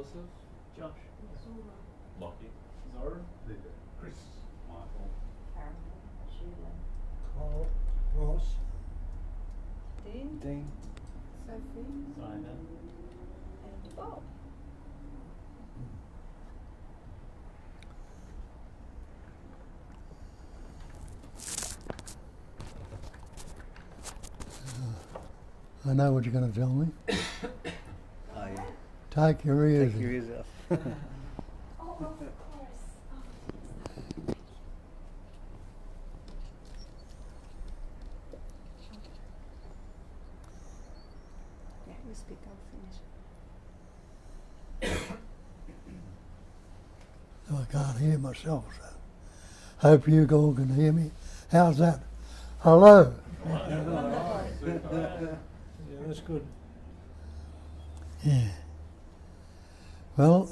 Joseph, Josh, Lockie, Zara, Chris, Michael, Caramel, Sheila, Carl, Ross, Dean, Sophie, Simon, and Bob. I know what you're going to tell me. oh yeah, Take your ears. take your ears off. Oh, of course. Oh, yeah, you speak, I'll finish. So I can't hear myself. So hope you all can hear me. How's that? Hello. yeah, that's good. Yeah. Well,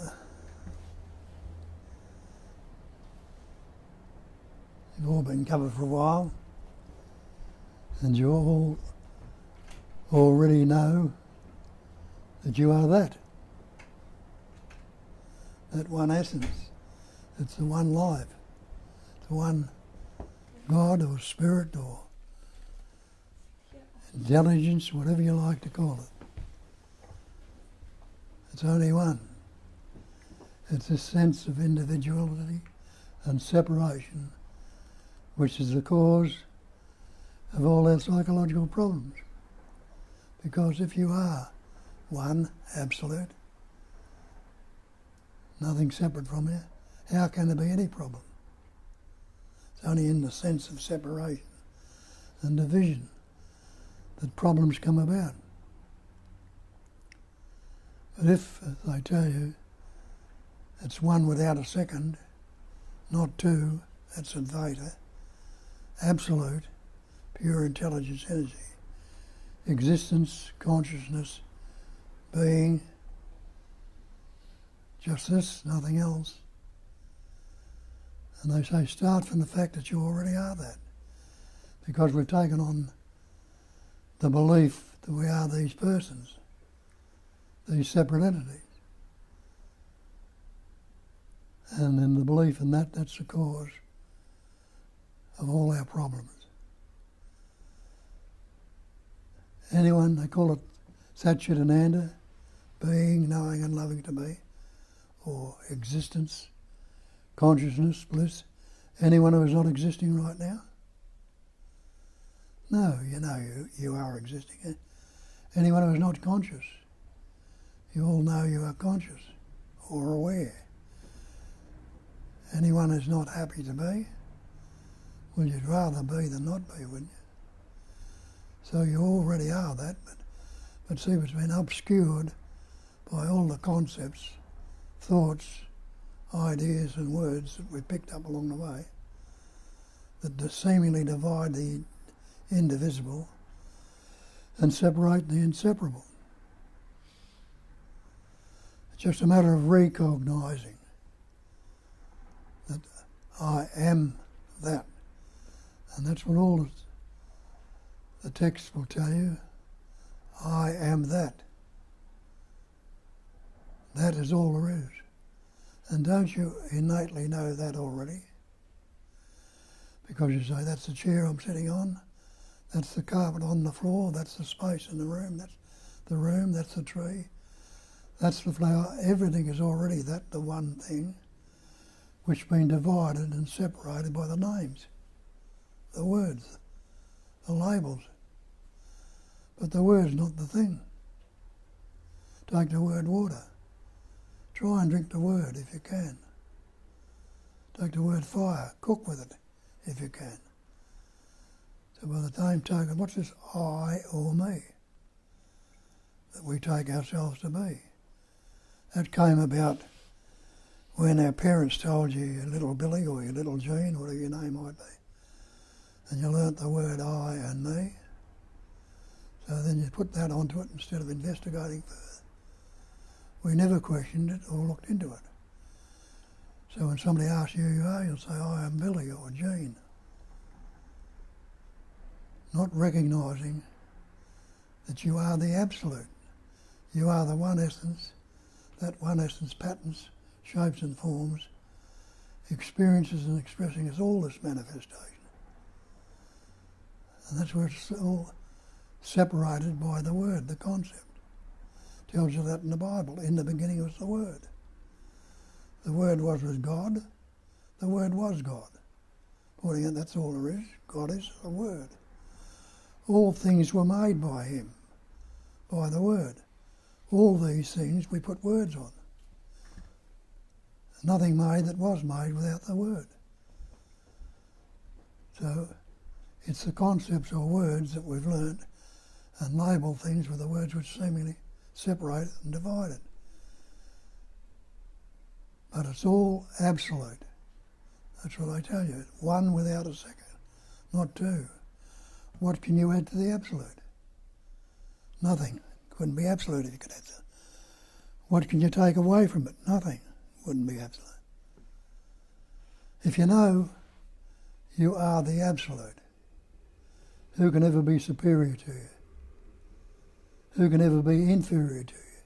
you've all been covered for a while, and you all already know that you are that one essence. It's the one life, the one God or spirit or intelligence, whatever you like to call it. It's only one. It's a sense of individuality and separation, which is the cause of all our psychological problems. Because if you are one, absolute, nothing separate from you, how can there be any problem? It's only in the sense of separation and division that problems come about. But if, as I tell you, it's one without a second, not two, that's Advaita, absolute, pure intelligence energy, existence, consciousness, being, just this, nothing else. And they say start from the fact that you already are that, because we've taken on the belief that we are these persons, these separate entities. And in the belief in that, that's the cause of all our problems. Anyone, they call it Satchitananda, being, knowing and loving to be, or existence, consciousness, bliss. Anyone who is not existing right now? No, you know you are existing. Anyone who is not conscious? You all know you are conscious or aware. Anyone who's not happy to be? Well, you'd rather be than not be, wouldn't you? So you already are that, but see, it's been obscured by all the concepts, thoughts, ideas and words that we picked up along the way that seemingly divide the indivisible and separate the inseparable. It's just a matter of recognising that I am that. And that's what all the texts will tell you. I am that. That is all there is. And don't you innately know that already? Because you say, that's the chair I'm sitting on, that's the carpet on the floor, that's the space in the room, that's the tree, that's the flower. Everything is already that, the one thing, which has been divided and separated by the names, the words, the labels. But the word's not the thing. Take the word water. Try and drink the word if you can. Take the word fire, cook with it if you can. So by the same token, what's this I or me that we take ourselves to be? That came about when our parents told you, your little Billy or your little Jean, whatever your name might be, and you learnt the word I and me. So then you put that onto it instead of investigating further. We never questioned it or looked into it. So when somebody asks you who you are, you'll say, I am Billy or Jean. Not recognising that you are the absolute. You are the one essence that one essence, patterns, shapes and forms, experiences and expressing is all this manifestation. And that's where it's all separated by the word, the concept. Tells you that in the Bible. In the beginning was the Word. The Word was with God. The Word was God. Pointing out that's all there is. God is the Word. All things were made by Him, by the Word. All these things we put words on. Nothing made that was made without the Word. So it's the concepts or words that we've learnt and label things with the words which seemingly separate and divide it. But it's all absolute. That's what I tell you. One without a second, not two. What can you add to the absolute? Nothing. Couldn't be absolute if you could add that. What can you take away from it? Nothing. Wouldn't be absolute. If you know you are the absolute, who can ever be superior to you? Who can ever be inferior to you?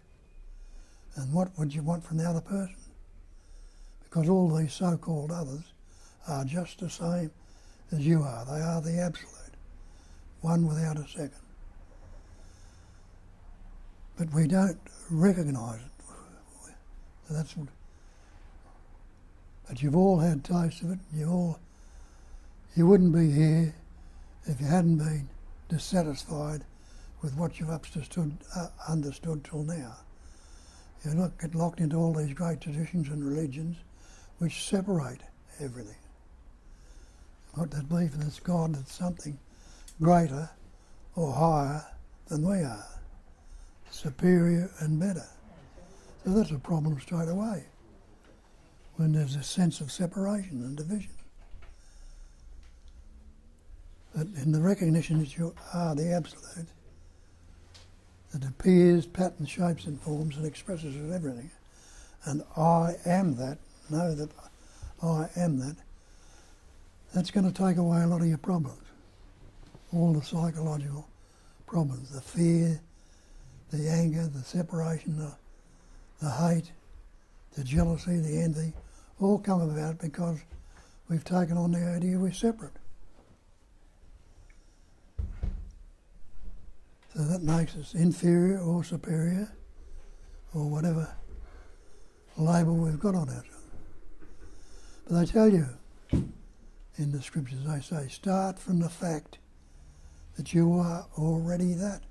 And what would you want from the other person? Because all these so-called others are just the same as you are. They are the absolute, one without a second. But we don't recognise it. That's what. But you've all had taste of it. You wouldn't be here if you hadn't been dissatisfied with what you've understood till now. You get locked into all these great traditions and religions which separate everything. What they believe in this God that's something greater or higher than we are, superior and better. So that's a problem straight away when there's a sense of separation and division. But in the recognition that you are the absolute, that appears, patterns, shapes and forms and expresses of everything, and I am that, know that I am that, that's going to take away a lot of your problems. All the psychological problems, the fear, the anger, the separation, the hate, the jealousy, the envy, all come about because we've taken on the idea we're separate. So that makes us inferior or superior or whatever label we've got on ourselves. But they tell you in the scriptures, they say, start from the fact that you are already that.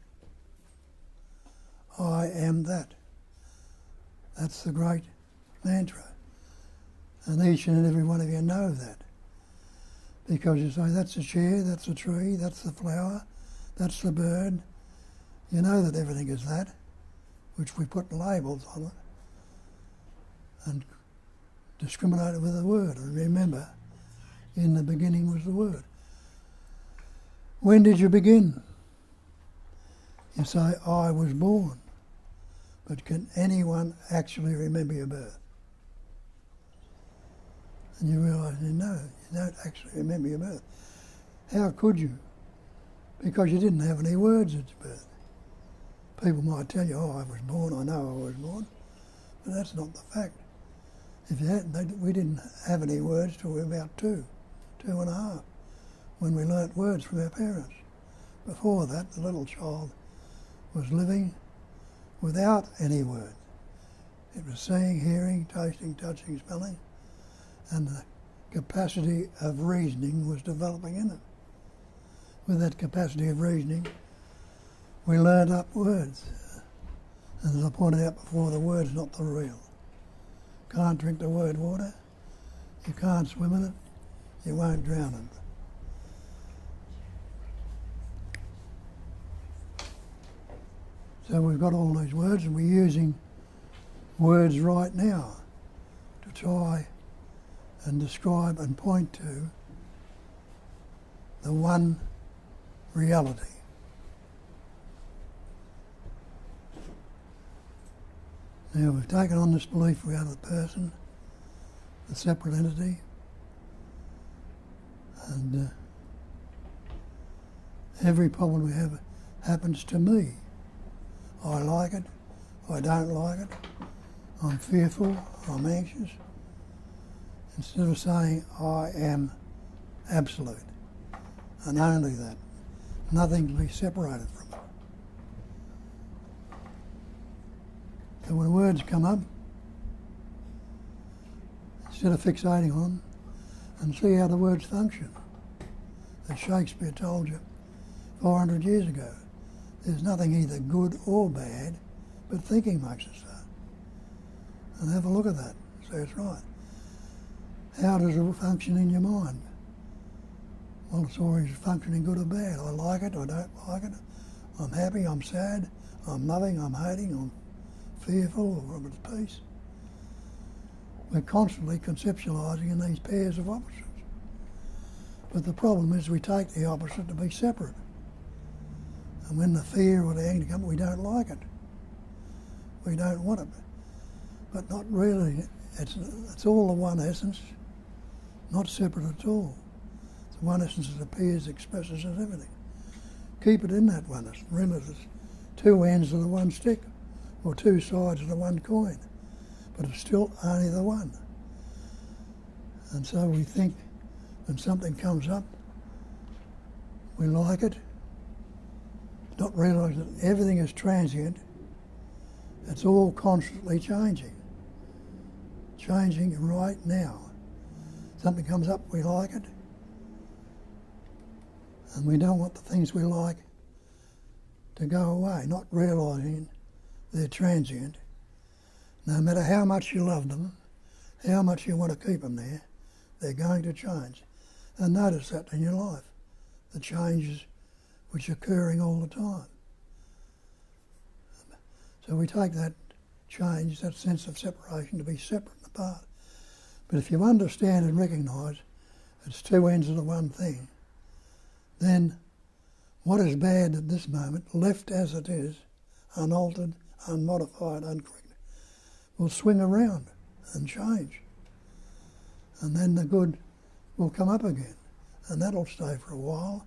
I am that. That's the great mantra. And each and every one of you know that. Because you say, that's a chair, that's a tree, that's the flower, that's the bird. You know that everything is that, which we put labels on it and discriminate it with a word. And remember, in the beginning was the Word. When did you begin? You say, I was born. But can anyone actually remember your birth? And you realise, no, you don't actually remember your birth. How could you? Because you didn't have any words at your birth. People might tell you, oh, I was born, I know I was born. But that's not the fact. If you hadn't, we didn't have any words till we were about 2 and a half, when we learnt words from our parents. Before that, the little child was living without any words. It was seeing, hearing, tasting, touching, smelling, and the capacity of reasoning was developing in it. With that capacity of reasoning, we learnt up words. And as I pointed out before, the word's not the real. Can't drink the word water, you can't swim in it, you won't drown in it. So we've got all these words and we're using words right now to try and describe and point to the one reality. Now we've taken on this belief we are the person, the separate entity, and every problem we have happens to me. I like it, I don't like it, I'm fearful, I'm anxious, instead of saying I am absolute and only that, nothing to be separated from it. So when words come up, instead of fixating on them, and see how the words function. As Shakespeare told you 400 years ago, there's nothing either good or bad, but thinking makes it so. And have a look at that, so it's right. How does it function in your mind? Well, it's always functioning good or bad. I like it, I don't like it. I'm happy, I'm sad, I'm loving, I'm hating, I'm fearful, or I'm at peace. We're constantly conceptualising in these pairs of opposites. But the problem is we take the opposite to be separate. And when the fear or the anger comes, we don't like it. We don't want it. But not really. It's all the one essence, not separate at all. It's the one essence that appears, expresses as everything. Keep it in that oneness. Remember, there's two ends of the one stick, or two sides of the one coin. But it's still only the one. And so we think when something comes up, we like it, not realising that everything is transient, it's all constantly changing. Changing right now. Something comes up, we like it, and we don't want the things we like to go away, not realising they're transient. No matter how much you love them, how much you want to keep them there, they're going to change. And notice that in your life, the changes which are occurring all the time. So we take that change, that sense of separation, to be separate and apart. But if you understand and recognise it's two ends of the one thing, then what is bad at this moment, left as it is, unaltered, unmodified, uncorrected, will swing around and change. And then the good will come up again. And that'll stay for a while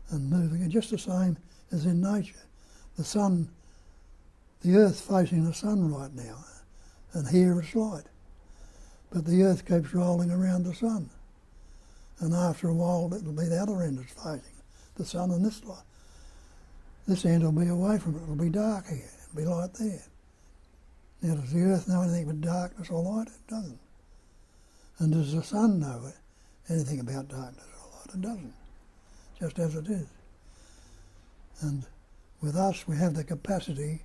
and move again, just the same as in nature. The sun, the earth's facing the sun right now, and here it's light. But the earth keeps rolling around the sun. And after a while it'll be the other end that's facing the sun, and this light. This end will be away from it, it'll be dark here, it'll be light there. Now, does the earth know anything about darkness or light? It doesn't. And does the sun know anything about darkness or light? It doesn't. Just as it is. And with us, we have the capacity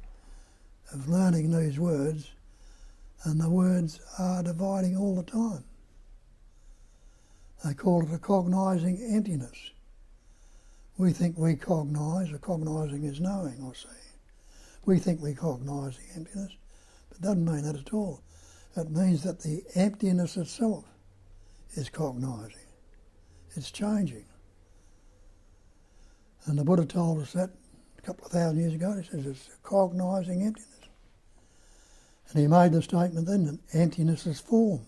of learning these words, and the words are dividing all the time. They call it a cognising emptiness. We think we cognise, or cognising is knowing or seeing. We think we cognise the emptiness. It doesn't mean that at all. It means that the emptiness itself is cognising. It's changing. And the Buddha told us that a couple of thousand years ago. He says it's cognising emptiness. And he made the statement then that emptiness is form.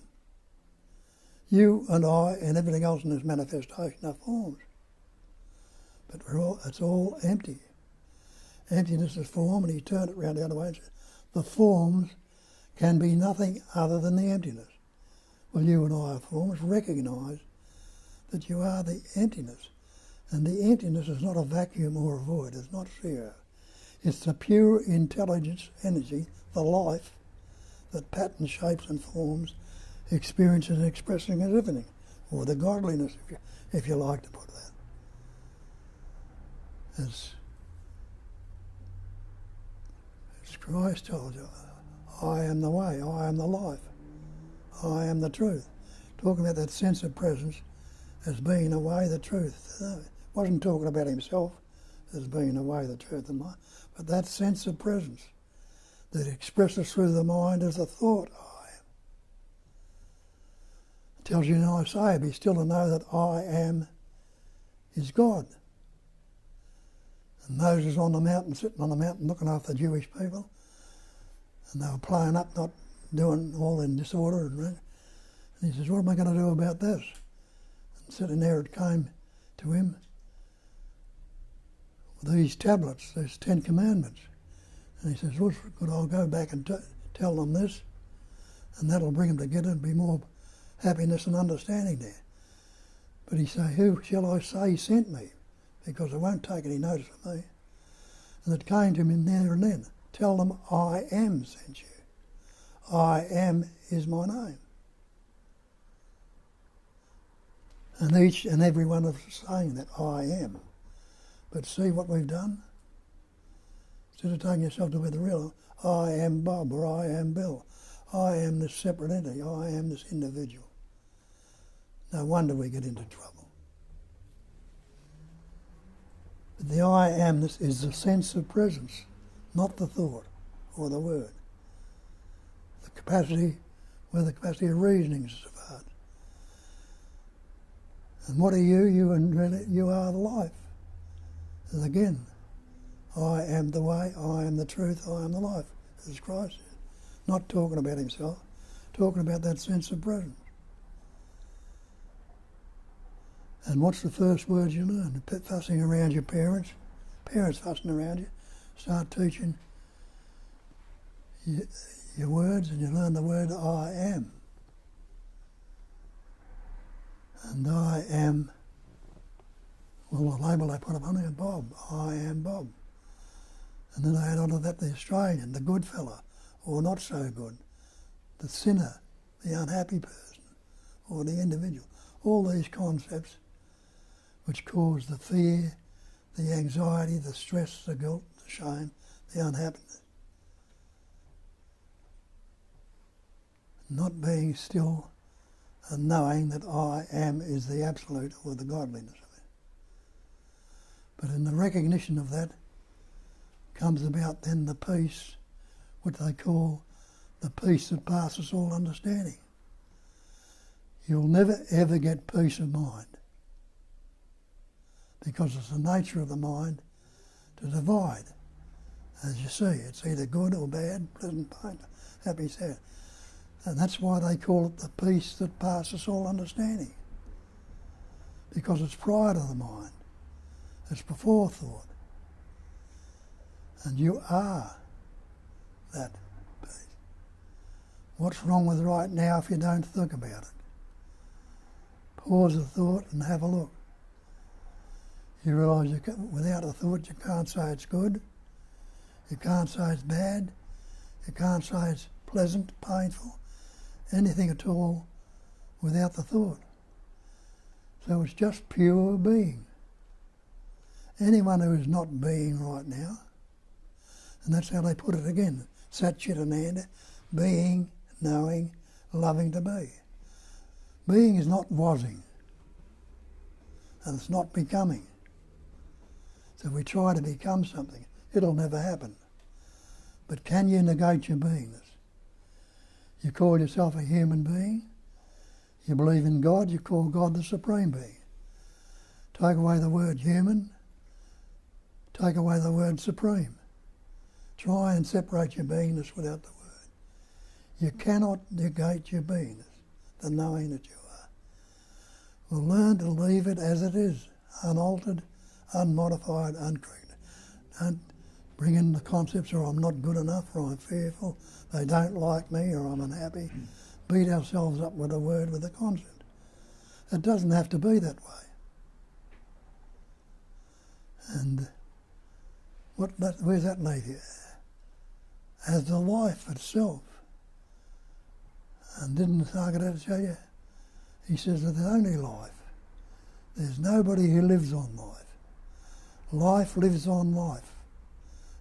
You and I and everything else in this manifestation are forms. But it's all empty. Emptiness is form, and he turned it round the other way and said, the forms can be nothing other than the emptiness. Well, you and I are forms. Recognise that you are the emptiness. And the emptiness is not a vacuum or a void. It's not zero. It's the pure intelligence, energy, the life that patterns, shapes and forms, experiences and expressing as everything. Or the godliness, if you like to put that. As Christ told you, I am the way, I am the life, I am the truth. Talking about that sense of presence as being the way, the truth. Wasn't talking about himself as being the way, the truth and life, but that sense of presence that expresses through the mind as a thought, I am. It tells you in Isaiah, be still to know that I am is God. And Moses on the mountain, sitting on the mountain looking after the Jewish people, and they were playing up, not doing all in disorder. And he says, what am I going to do about this? And sitting there, it came to him with these tablets, these 10 Commandments. And he says, well, good, I'll go back and tell them this. and that'll bring them together and be more happiness and understanding there. But he say, who shall I say sent me? Because they won't take any notice of me. And it came to him in there and then. Tell them I am sent you. I am is my name. And each and every one of us saying that I am. But see what we've done? Instead of taking yourself to be the real, I am Bob or I am Bill. I am this separate entity. I am this individual. No wonder we get into trouble. But the I amness is the sense of presence, not the thought or the word. The capacity, where the capacity of reasoning is about. And what are you? You are the life. And again, I am the way, I am the truth, I am the life, as Christ said. Not talking about himself, talking about that sense of presence. And what's the first words you learn? Fussing around your parents fussing around you, start teaching your words, and you learn the word I am. And I am, well, the label they put up on there, Bob. I am Bob. And then I add on to that the Australian, the good fella, or not so good, the sinner, the unhappy person, or the individual. All these concepts which cause the fear, the anxiety, the stress, the guilt, the shame, the unhappiness. Not being still and knowing that I am is the absolute or the godliness of it. But in the recognition of that comes about then the peace, what they call the peace that passes all understanding. You'll never ever get peace of mind, because it's the nature of the mind to divide. As you see, it's either good or bad, pleasant, pain, happy, sad. And that's why they call it the peace that passes all understanding. Because it's prior to the mind. It's before thought. And you are that peace. What's wrong with right now if you don't think about it? Pause the thought and have a look. You realise without a thought you can't say it's good, you can't say it's bad, you can't say it's pleasant, painful, anything at all without the thought. So it's just pure being. Anyone who is not being right now, and that's how they put it again, Sat Chit Ananda, being, knowing, loving to be. Being is not wasing, and it's not becoming. So if we try to become something, it'll never happen. But can you negate your beingness? You call yourself a human being. You believe in God, you call God the Supreme Being. Take away the word human, take away the word supreme. Try and separate your beingness without the word. You cannot negate your beingness, the knowing that you are. Well, learn to leave it as it is, unaltered, unmodified, uncorrected. Don't bring in the concepts, or I'm not good enough, or I'm fearful, they don't like me, or I'm unhappy. Beat ourselves up with a word, with a concept. It doesn't have to be that way. And where's that lead you? As the life itself. And didn't Sangha tell you? He says that there's only life. There's nobody who lives on life. Life lives on life.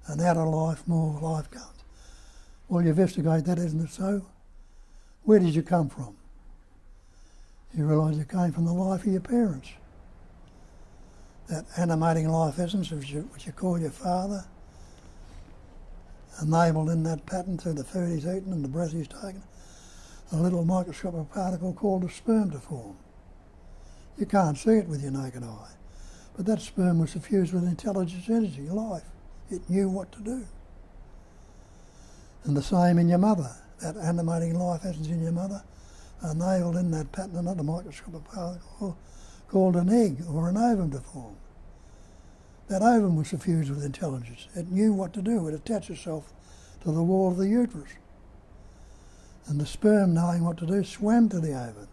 And out of life, more life comes. Well, you investigate that, isn't it so? Where did you come from? You realise you came from the life of your parents. That animating life essence, which you call your father, enabled in that pattern through the food he's eaten and the breath he's taken, a little microscopic particle called a sperm to form. You can't see it with your naked eye, but that sperm was suffused with intelligence, energy, life. It knew what to do. And the same in your mother, that animating life essence in your mother, enabled in that pattern another microscopic particle called an egg or an ovum to form. That ovum was suffused with intelligence. It knew what to do. It attached itself to the wall of the uterus. And the sperm, knowing what to do, swam to the ovum,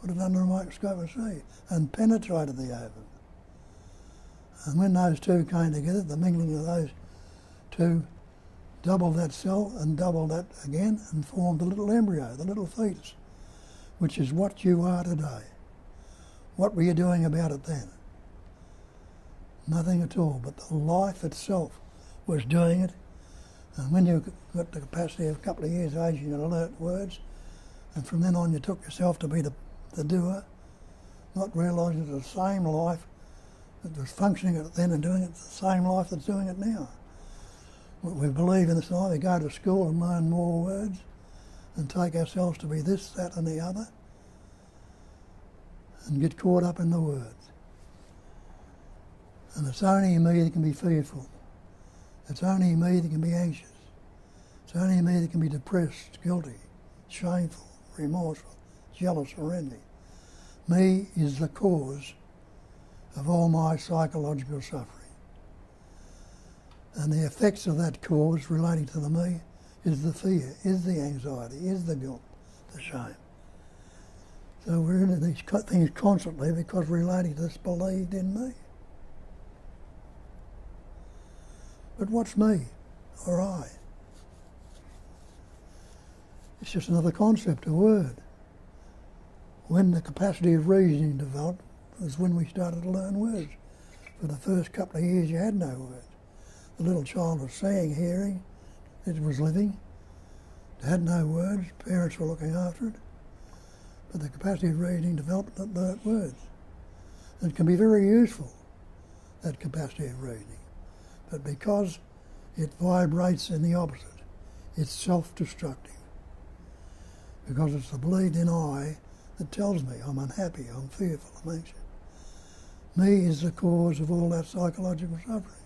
put it under a microscope and see, and penetrated the ovum. And when those two came together, the mingling of those two doubled that cell and doubled that again and formed the little embryo, the little fetus, which is what you are today. What were you doing about it then? Nothing at all, but the life itself was doing it. And when you got the capacity of a couple of years of age, you could learn words, and from then on you took yourself to be the doer, not realising it's the same life that was functioning at it then and doing it, the same life that's doing it now. We believe in this life, we go to school and learn more words and take ourselves to be this, that and the other and get caught up in the words. And it's only me that can be fearful. It's only me that can be anxious. It's only me that can be depressed, guilty, shameful, remorseful, jealous or envy. Me is the cause of all my psychological suffering. And the effects of that cause relating to the me is the fear, is the anxiety, is the guilt, the shame. So we're into these things constantly because relating to this believed in me. But what's me or I? It's just another concept, a word. When the capacity of reasoning developed was when we started to learn words. For the first couple of years you had no words. The little child was seeing, hearing, it was living. It had no words, parents were looking after it. But the capacity of reasoning developed and learnt words. And it can be very useful, that capacity of reasoning. But because it vibrates in the opposite, it's self-destructive. Because it's the believed in I that tells me I'm unhappy, I'm fearful, I'm anxious. Me is the cause of all that psychological suffering.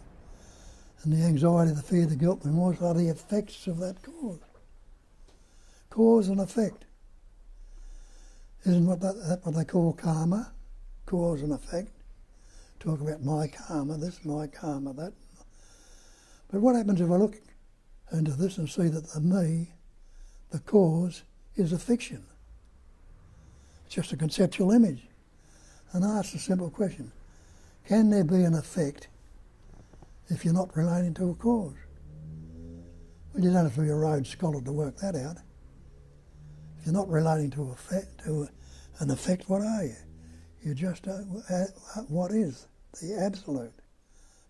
And the anxiety, the fear, the guilt, and remorse are the effects of that cause. Cause and effect. Isn't that what they call karma? Cause and effect. Talk about my karma, this, my karma, that. But what happens if I look into this and see that the me, the cause, is a fiction? It's just a conceptual image. And I ask a simple question. Can there be an effect if you're not relating to a cause? Well, you don't have to be a Rhodes Scholar to work that out. If you're not relating to an effect, what are you? You're just what is the absolute,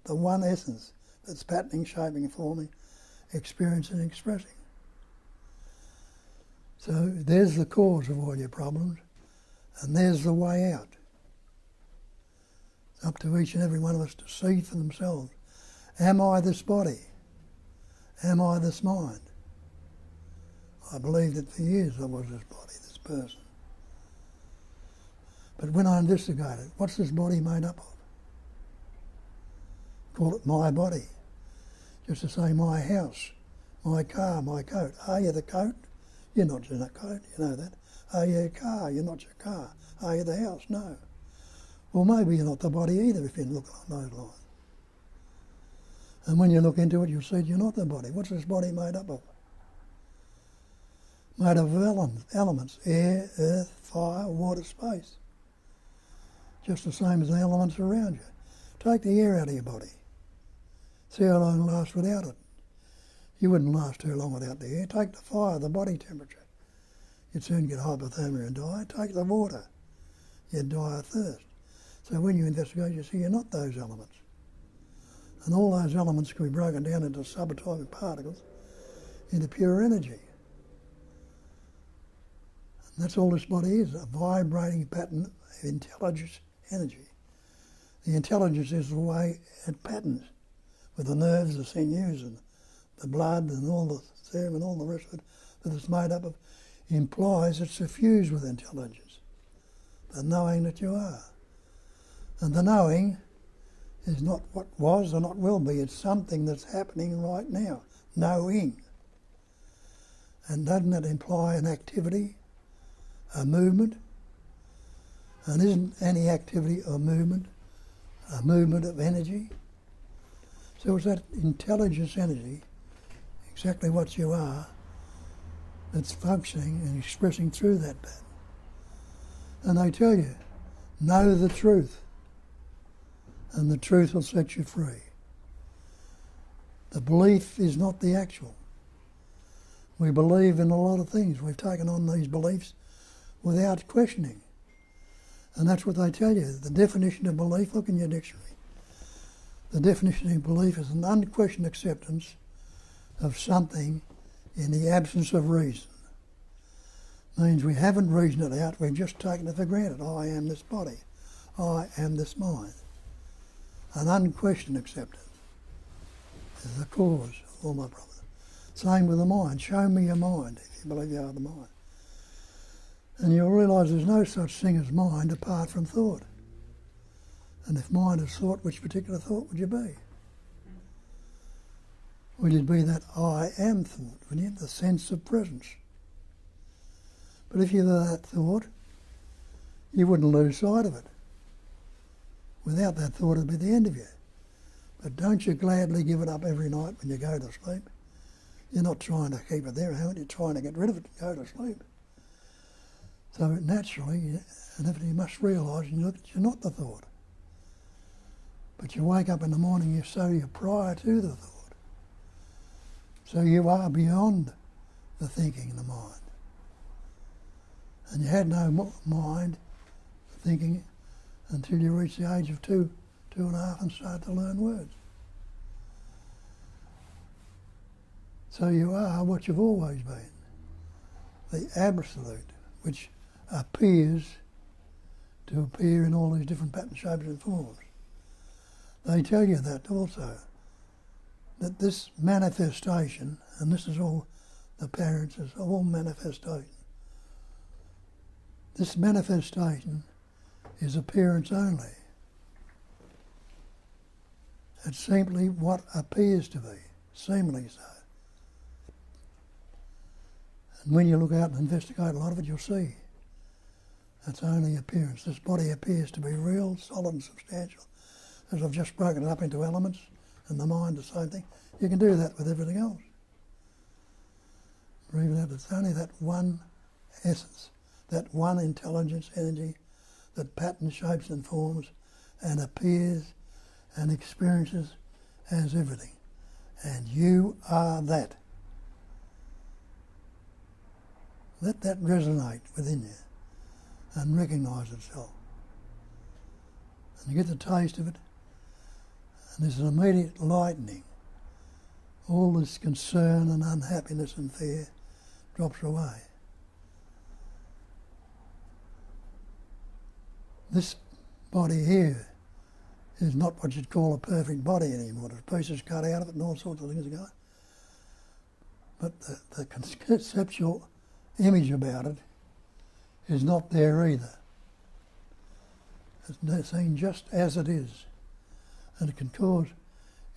the one essence that's patterning, shaping, forming, experiencing, expressing. So there's the cause of all your problems, and there's the way out. It's up to each and every one of us to see for themselves. Am I this body? Am I this mind? I believed it for years I was this body, this person. But when I investigated, what's this body made up of? Call it my body. Just to say my house, my car, my coat. Are you the coat? You're not in a coat, you know that. Are you a car? You're not your car. Are you the house? No. Well, maybe you're not the body either if you look along those lines. And when you look into it, you'll see you're not the body. What's this body made up of? Made of elements, air, earth, fire, water, space. Just the same as the elements around you. Take the air out of your body. See how long it lasts without it. You wouldn't last too long without the air. Take the fire, the body temperature. You'd soon get hypothermia and die. Take the water. You'd die of thirst. So when you investigate, you see you're not those elements. And all those elements can be broken down into subatomic particles, into pure energy. And that's all this body is, a vibrating pattern of intelligence energy. The intelligence is the way it patterns with the nerves, the sinews, and the blood, and all the serum, and all the rest of it that it's made up of, implies it's suffused with intelligence, the knowing that you are. And the knowing is not what was or not will be, it's something that's happening right now, knowing. And doesn't that imply an activity, a movement? And isn't any activity or movement a movement of energy? So it's that intelligence energy, exactly what you are, that's functioning and expressing through that pattern. And they tell you, know the truth, and the truth will set you free. The belief is not the actual. We believe in a lot of things. We've taken on these beliefs without questioning. And that's what they tell you. The definition of belief, look in your dictionary. The definition of belief is an unquestioned acceptance of something in the absence of reason. Means we haven't reasoned it out, we've just taken it for granted. I am this body. I am this mind. An unquestioned acceptance is the cause of all my problems. Same with the mind. Show me your mind if you believe you are the mind. And you'll realise there's no such thing as mind apart from thought. And if mind is thought, which particular thought would you be? Would it be that I am thought, wouldn't you? The sense of presence. But if you're that thought, you wouldn't lose sight of it. Without that thought, it'd be the end of you. But don't you gladly give it up every night when you go to sleep? You're not trying to keep it there, aren't you? You're trying to get rid of it and go to sleep. So naturally, and you must realise you're not the thought. But you wake up in the morning, you're prior to the thought. So you are beyond the thinking and the mind. And you had no mind thinking until you reach the age of 2, 2.5 and start to learn words. So you are what you've always been, the absolute, which appears to appear in all these different patterns, shapes and forms. They tell you that also, that this manifestation, and this is all the parents, is all manifestation. This manifestation is appearance only. It's simply what appears to be, seemingly so. And when you look out and investigate a lot of it, you'll see that's only appearance. This body appears to be real, solid and substantial. As I've just broken it up into elements, and the mind the same thing. You can do that with everything else. Or even that it's only that one essence, that one intelligence, energy, that patterns, shapes and forms and appears and experiences as everything. And you are that. Let that resonate within you and recognise itself. And you get the taste of it, and there's an immediate lightening. All this concern and unhappiness and fear drops away. This body here is not what you'd call a perfect body anymore. There's pieces cut out of it and all sorts of things going. But the conceptual image about it is not there either. It's seen just as it is. And it can cause,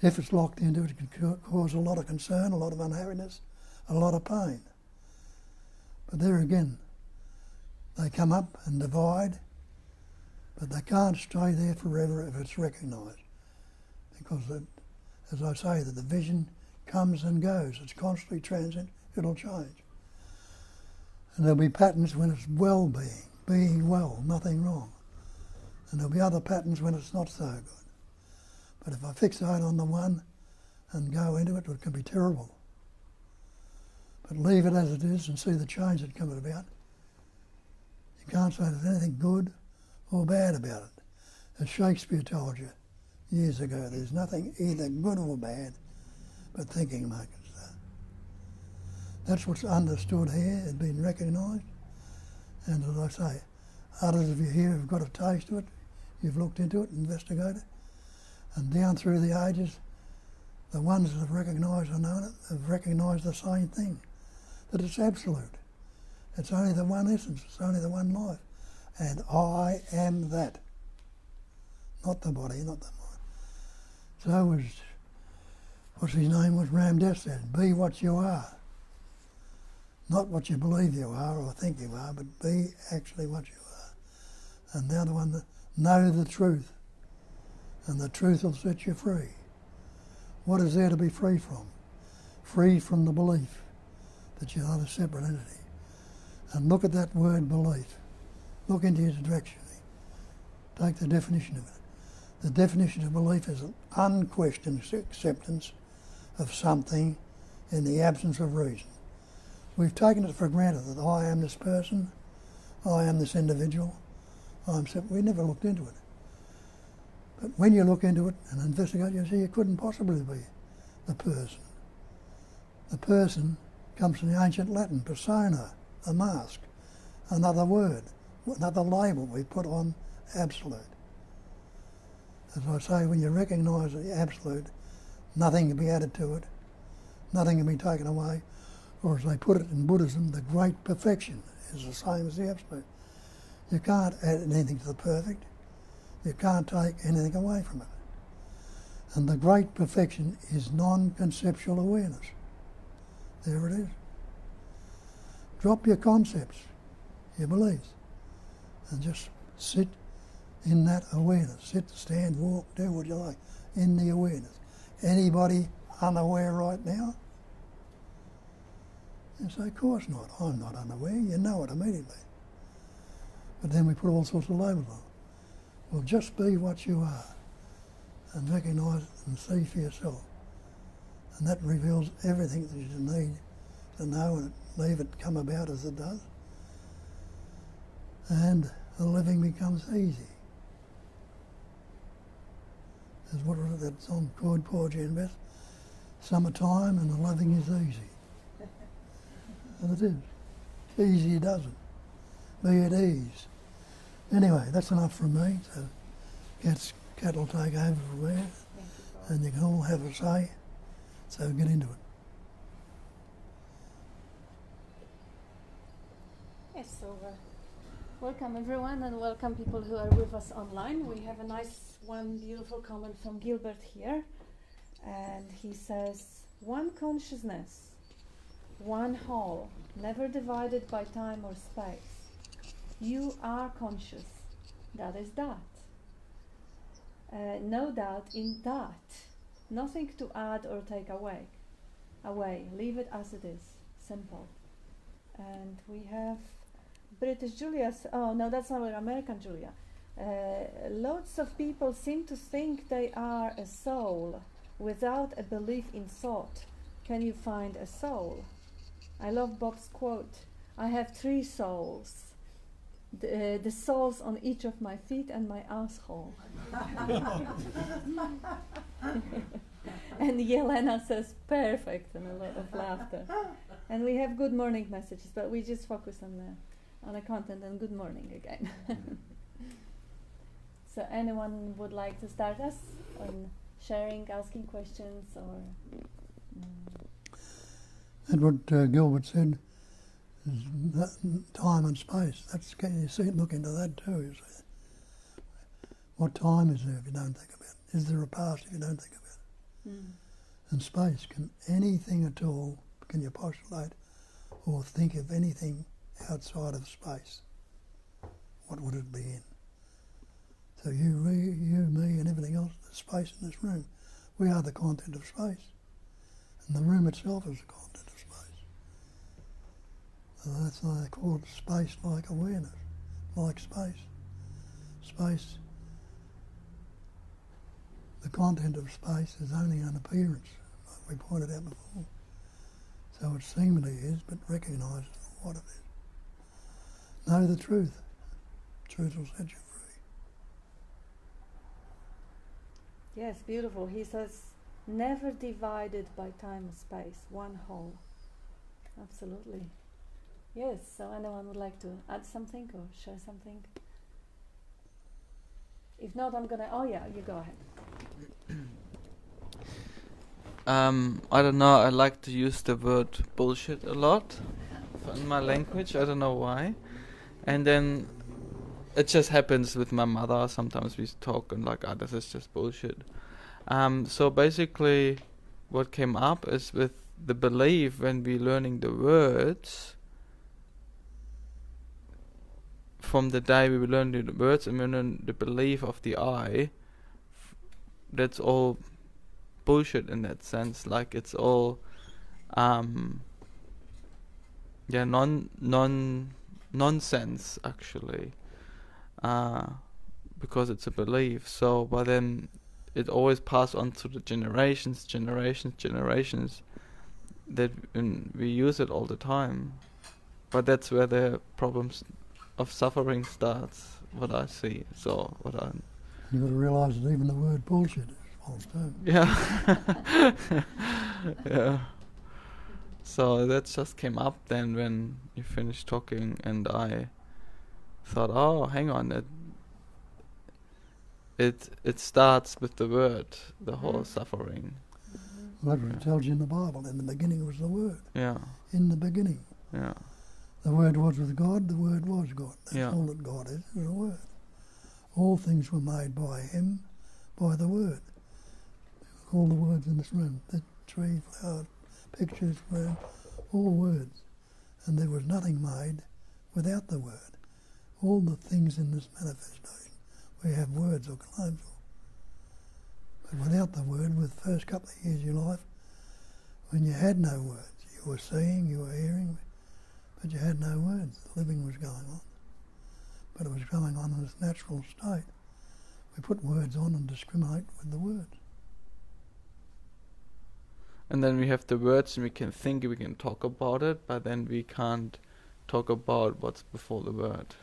if it's locked into it, it can cause a lot of concern, a lot of unhappiness, a lot of pain. But there again, they come up and divide, but they can't stay there forever if it's recognised. Because, as I say, that the vision comes and goes. It's constantly transient. It'll change. And there'll be patterns when it's well-being, being well, nothing wrong. And there'll be other patterns when it's not so good. But if I fixate on the one and go into it, it can be terrible. But leave it as it is and see the change that comes about. You can't say there's anything good or bad about it. As Shakespeare told you years ago, there's nothing either good or bad, but thinking makes it so. That's what's understood here, it's been recognised. And as I say, others of you here have got a taste of it, you've looked into it, investigated, and down through the ages, the ones that have recognised and known it have recognised the same thing, that it's absolute. It's only the one essence, it's only the one life. And I am that. Not the body, not the mind. So was, what's his name was, Ramdas said, be what you are. Not what you believe you are or think you are, but be actually what you are. And the other one, know the truth. And the truth will set you free. What is there to be free from? Free from the belief. but you're not a separate entity. And look at that word belief. Look into your dictionary. Take the definition of it. The definition of belief is an unquestioned acceptance of something in the absence of reason. We've taken it for granted that I am this person, I am this individual, we never looked into it. But when you look into it and investigate, you see it couldn't possibly be the person. The person comes from the ancient Latin, persona, a mask, another word, another label we put on absolute. As I say, when you recognise the absolute, nothing can be added to it, nothing can be taken away, or as they put it in Buddhism, the great perfection is the same as the absolute. You can't add anything to the perfect, you can't take anything away from it. And the great perfection is non-conceptual awareness. There it is. Drop your concepts, your beliefs, and just sit in that awareness. Sit, stand, walk, do what you like, in the awareness. Anybody unaware right now? You say, of course not. I'm not unaware. You know it immediately. But then we put all sorts of labels on. Well, just be what you are and recognise it and see for yourself. And that reveals everything that you need to know and leave it come about as it does. And the living becomes easy. There's what was it, that song called Porgy and Bess? Summertime and the living is easy. And it is. Easy doesn't. Be at ease. Anyway, that's enough from me. So Cat will take over from there. And you can all have a say. So get into it. Yes, so welcome everyone and welcome people who are with us online. We have a nice one beautiful comment from Gilbert here. And he says, one consciousness, one whole, never divided by time or space. You are conscious. That is that. No doubt in that. Nothing to add or take away. Leave it as it is. Simple. And we have British Julia. Oh no, that's our American Julia. Lots of people seem to think they are a soul without a belief in thought. Can you find a soul? I love Bob's quote. I have 3 souls. The soles on each of my feet and my asshole. And Yelena says perfect, and a lot of laughter. And we have good morning messages, but we just focus on the content and good morning again. So anyone would like to start us on sharing, asking questions, or? And what Gilbert said is time and space. That's, can you see? Look into that too. You see, what time is there if you don't think about it? Is there a past if you don't think about it? Mm. And space, can anything at all, can you postulate or think of anything outside of space? What would it be in? So you, me, and everything else, the space in this room, we are the content of space. And the room itself is the content of space. So that's why they call it space-like awareness, like space. Space, the content of space is only an appearance, like we pointed out before. So it seemingly is, but recognise it for what it is. Know the truth. Truth will set you free. Yes, beautiful. He says, never divided by time and space, one whole. Absolutely. Yes, so anyone would like to add something or share something? If not, I'm gonna, oh yeah, you go ahead. I don't know, I like to use the word bullshit a lot in my language, I don't know why. And then it just happens with my mother, sometimes we talk and like, this is just bullshit. So basically what came up is with the belief when we're learning the words, from the day we learn the words and we learn the belief of the I, that's all bullshit in that sense. Like it's all nonsense actually, because it's a belief. So, but then it always passed on to the generations, that we use it all the time. But that's where the problems of suffering starts. What I see. So what I. You've got to realise that even the word bullshit is false too. Yeah. Yeah. So that just came up then when you finished talking, and I thought, oh, hang on, it starts with the word, the whole suffering. Well, that's what it tells you in the Bible. In the beginning was the Word. Yeah. In the beginning. Yeah. The Word was with God, the Word was God. That's Yeah. all that God is a Word. All things were made by Him, by the Word. All the words in this room, the tree, flower, pictures, room, all words. And there was nothing made without the Word. All the things in this manifestation, we have words or claims for. But without the Word, with the first couple of years of your life, when you had no words, you were seeing, you were hearing, but you had no words. The living was going on. But it was going on in its natural state. We put words on and discriminate with the words. And then we have the words, and we can think, we can talk about it, but then we can't talk about what's before the word.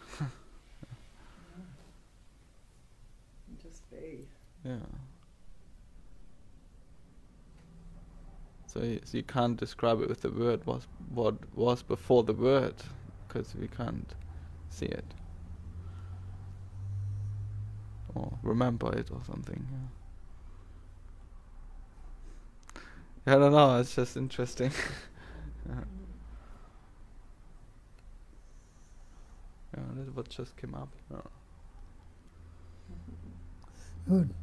Just be. Yeah. So you can't describe it with the word what was before the word, because we can't see it or remember it or something. Yeah. I don't know. It's just interesting. Yeah. Yeah, that's what just came up. Yeah. Good.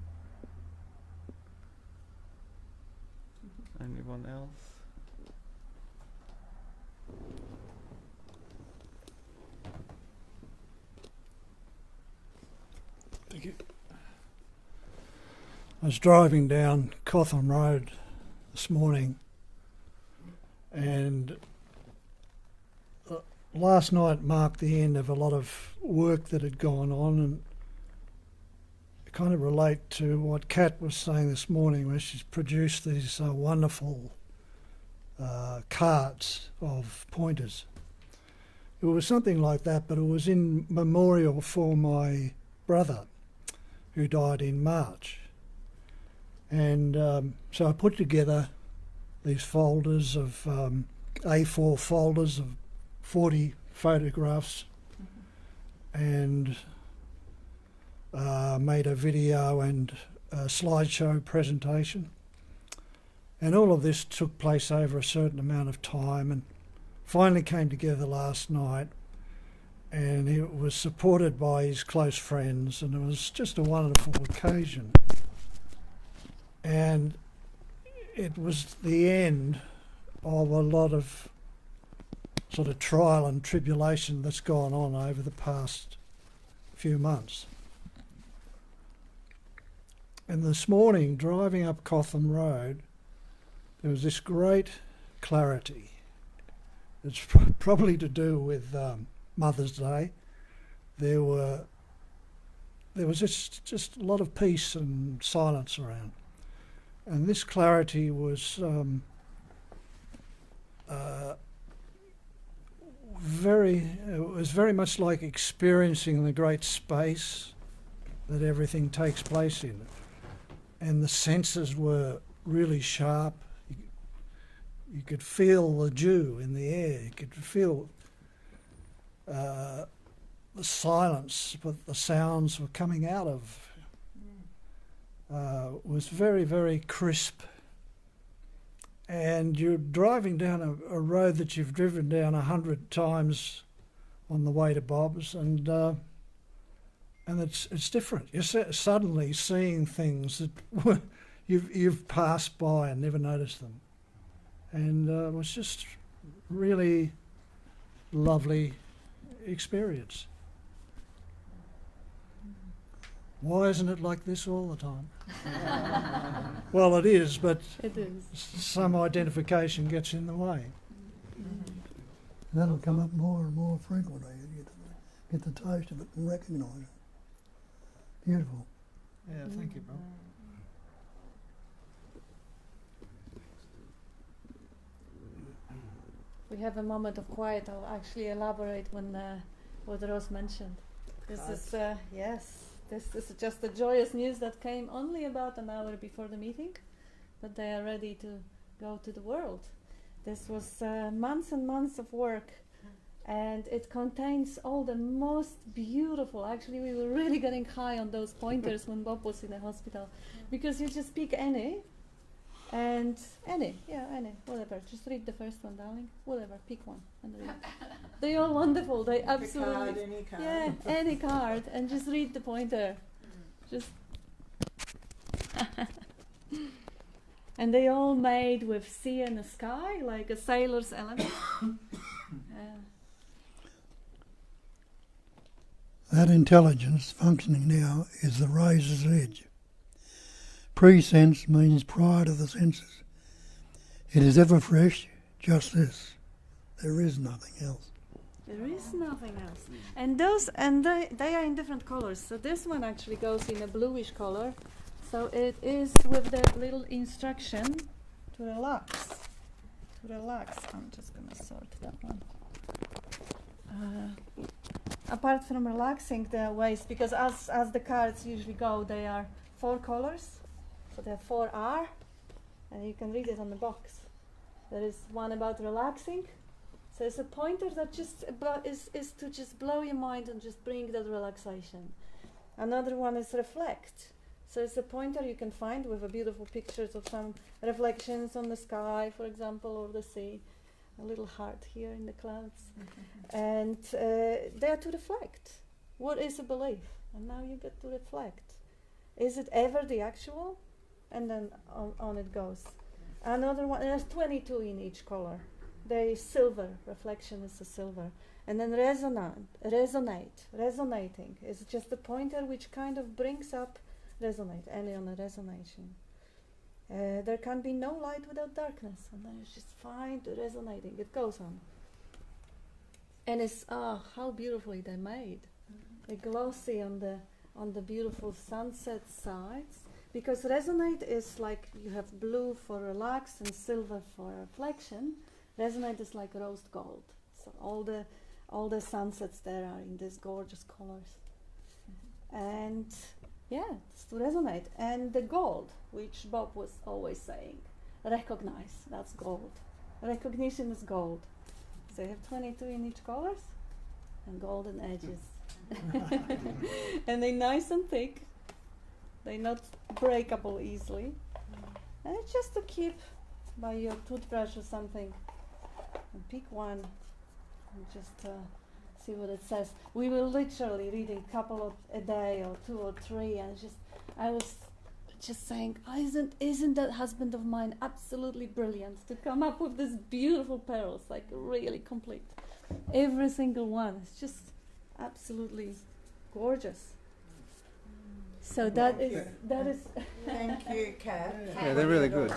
Anyone else? Thank you. I was driving down Cotham Road this morning, and last night marked the end of a lot of work that had gone on, and it kind of relate to what Kat was saying this morning, where she's produced these wonderful cards of pointers. It was something like that, but it was in memorial for my brother who died in March. And so I put together these folders of A4 folders of 40 photographs, and made a video and a slideshow presentation. And all of this took place over a certain amount of time, and finally came together last night, and it was supported by his close friends, and it was just a wonderful occasion. And it was the end of a lot of sort of trial and tribulation that's gone on over the past few months. And this morning, driving up Cotham Road, there was this great clarity. It's probably to do with Mother's Day. There was just a lot of peace and silence around. And this clarity was very much like experiencing the great space that everything takes place in. And the senses were really sharp. You could feel the dew in the air. You could feel the silence, but the sounds were coming out of. Was very, very crisp. And you're driving down a road that you've driven down 100 times on the way to Bob's, and it's different. You're suddenly seeing things that you've passed by and never noticed them. And it was just really lovely experience. Why isn't it like this all the time? Well, it is, but It is. some identification gets in the way. That'll come up more and more frequently. You get the taste of it and recognise it. Beautiful. Yeah, thank you, Bob. We have a moment of quiet. I'll actually elaborate when what Ross mentioned. This is this is just the joyous news that came only about an hour before the meeting, but they are ready to go to the world. This was months and months of work, and it contains all the most beautiful. Actually, we were really getting high on those pointers when Bob was in the hospital, because you just pick any. And any, whatever. Just read the first one, darling. Whatever, pick one and read. They're all wonderful. They absolutely, Any card. yeah, any card, and just read the pointer. Just, and they all made with sea and the sky, like a sailor's element. That intelligence functioning now is the razor's edge. Pre-sense means prior to the senses. It is ever fresh, just this. There is nothing else. There is nothing else. And they are in different colors. So this one actually goes in a bluish color. So it is with that little instruction to relax. To relax. I'm just gonna sort that one. Apart from relaxing the waist, because as the cards usually go, they are 4 colors. So there are 4R, and you can read it on the box. There is one about relaxing. So it's a pointer that just is to just blow your mind and just bring that relaxation. Another one is reflect. So it's a pointer you can find with a beautiful pictures of some reflections on the sky, for example, or the sea. A little heart here in the clouds. And they are to reflect. What is a belief? And now you get to reflect. Is it ever the actual? And then on it goes. Another one, there's 22 in each color. They silver, reflection is a silver. And then resonating is just a pointer which kind of brings up resonate, any on a resonation. There can be no light without darkness, and then it's just fine to resonating. It goes on. And it's, how beautifully they're made. They're glossy on the beautiful sunset sides. Because resonate is like you have blue for relax and silver for reflection. Resonate is like rose gold. So all the sunsets there are in these gorgeous colors. And yeah, it's to resonate. And the gold, which Bob was always saying, recognize, that's gold. Recognition is gold. So you have 22 in each colors and golden edges. And they're nice and thick. They're not breakable easily. And it's just to keep by your toothbrush or something. And pick one and just see what it says. We were literally reading a couple of a day or 2 or 3, and I was just saying, isn't that husband of mine absolutely brilliant to come up with this beautiful pearls, like really complete. Every single one is just absolutely gorgeous. So that is. Thank you, Kat. Yeah, they're really good.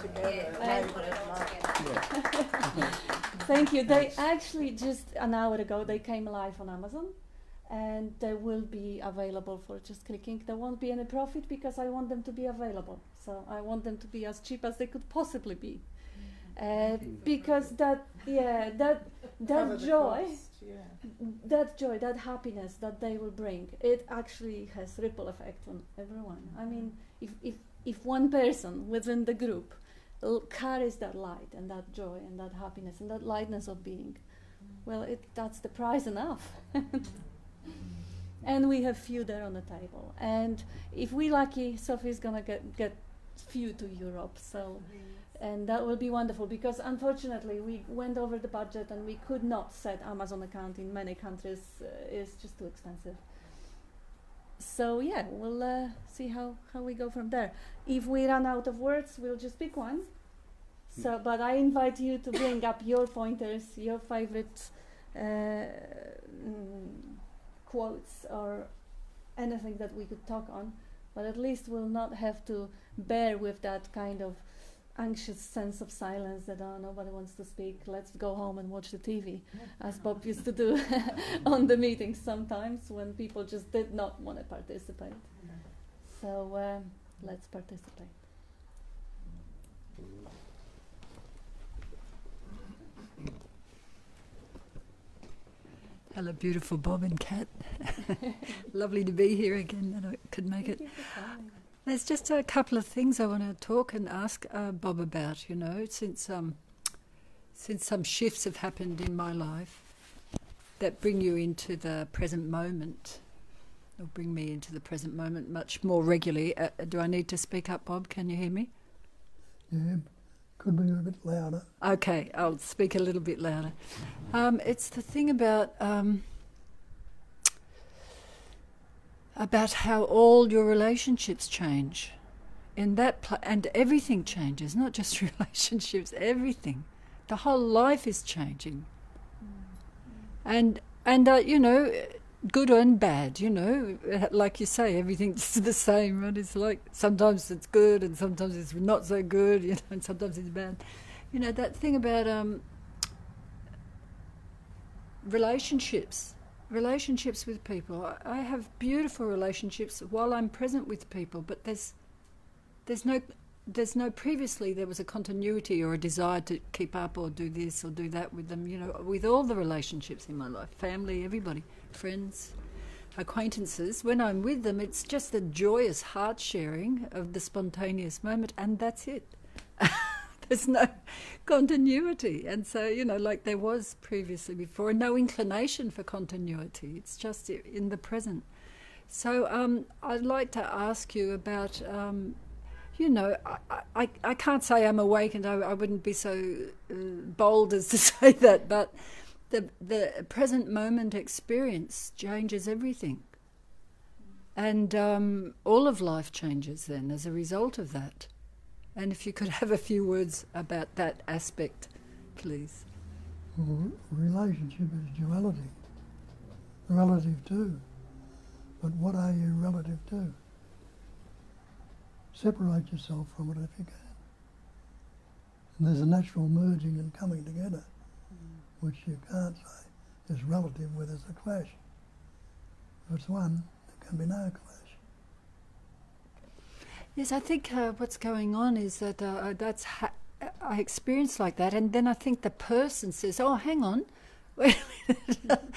Thank you. They actually just an hour ago they came live on Amazon, and they will be available for just clicking. There won't be any profit because I want them to be available. So I want them to be as cheap as they could possibly be, because that joy. That joy, that happiness that they will bring, it actually has ripple effect on everyone. I mean, if one person within the group carries that light and that joy and that happiness and that lightness of being, well, that's the prize enough. And we have few there on the table. And if we're lucky, Sophie's gonna get few to Europe. So. And that will be wonderful, because unfortunately we went over the budget and we could not set Amazon account in many countries. It's just too expensive. So yeah, we'll see how we go from there. If we run out of words, we'll just pick one. So, but I invite you to bring up your pointers, your favorite quotes or anything that we could talk on. But at least we'll not have to bear with that kind of anxious sense of silence that, oh, nobody wants to speak, let's go home and watch the TV, as Bob used to do on the meetings sometimes when people just did not want to participate. So let's participate. Hello, beautiful Bob and Kat. Lovely to be here again, that I could make it. There's just a couple of things I want to talk and ask Bob about, you know, since some shifts have happened in my life that bring you into the present moment, or bring me into the present moment much more regularly. Do I need to speak up, Bob? Can you hear me? Yeah, could be a bit louder. Okay, I'll speak a little bit louder. It's the thing about how all your relationships change. In that and everything changes, not just relationships, everything. The whole life is changing. And you know, good and bad, you know, like you say, everything's the same, and it's like sometimes it's good and sometimes it's not so good, you know, and sometimes it's bad. You know, that thing about relationships with people. I have beautiful relationships while I'm present with people, but there's no previously there was a continuity or a desire to keep up or do this or do that with them, you know, with all the relationships in my life, family, everybody, friends, acquaintances. When I'm with them, it's just a joyous heart sharing of the spontaneous moment, and that's it. There's no continuity, and so, you know, like there was previously before, no inclination for continuity. It's just in the present. So I'd like to ask you about you know, I can't say I'm awakened. I wouldn't be so bold as to say that, but the present moment experience changes everything. And all of life changes then as a result of that. And if you could have a few words about that aspect, please. Well, relationship is duality, relative to. But what are you relative to? Separate yourself from it if you can. And there's a natural merging and coming together, which you can't say is relative where there's a clash. If it's one, there can be no clash. Yes, I think what's going on is that I experience like that, and then I think the person says, "Oh, hang on, wait a minute."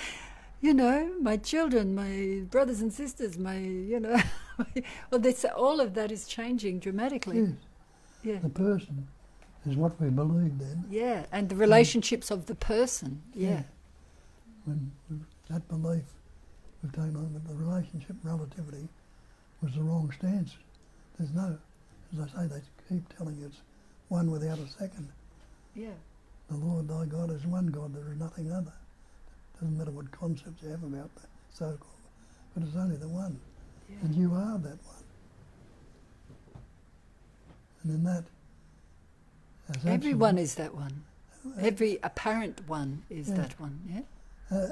You know, my children, my brothers and sisters, you know, well, all of that is changing dramatically. Yes. Yeah. The person is what we believe then. Yeah, and the relationships of the person. Yeah. When that belief we've taken on that the relationship relativity was the wrong stance. There's no, as I say, they keep telling you it's one without a second. Yeah. The Lord thy God is one God, there is nothing other. Doesn't matter what concepts you have about the so-called, but it's only the one. Yeah. And you are that one. And in that, as everyone is that one. Every apparent one is that one, yeah?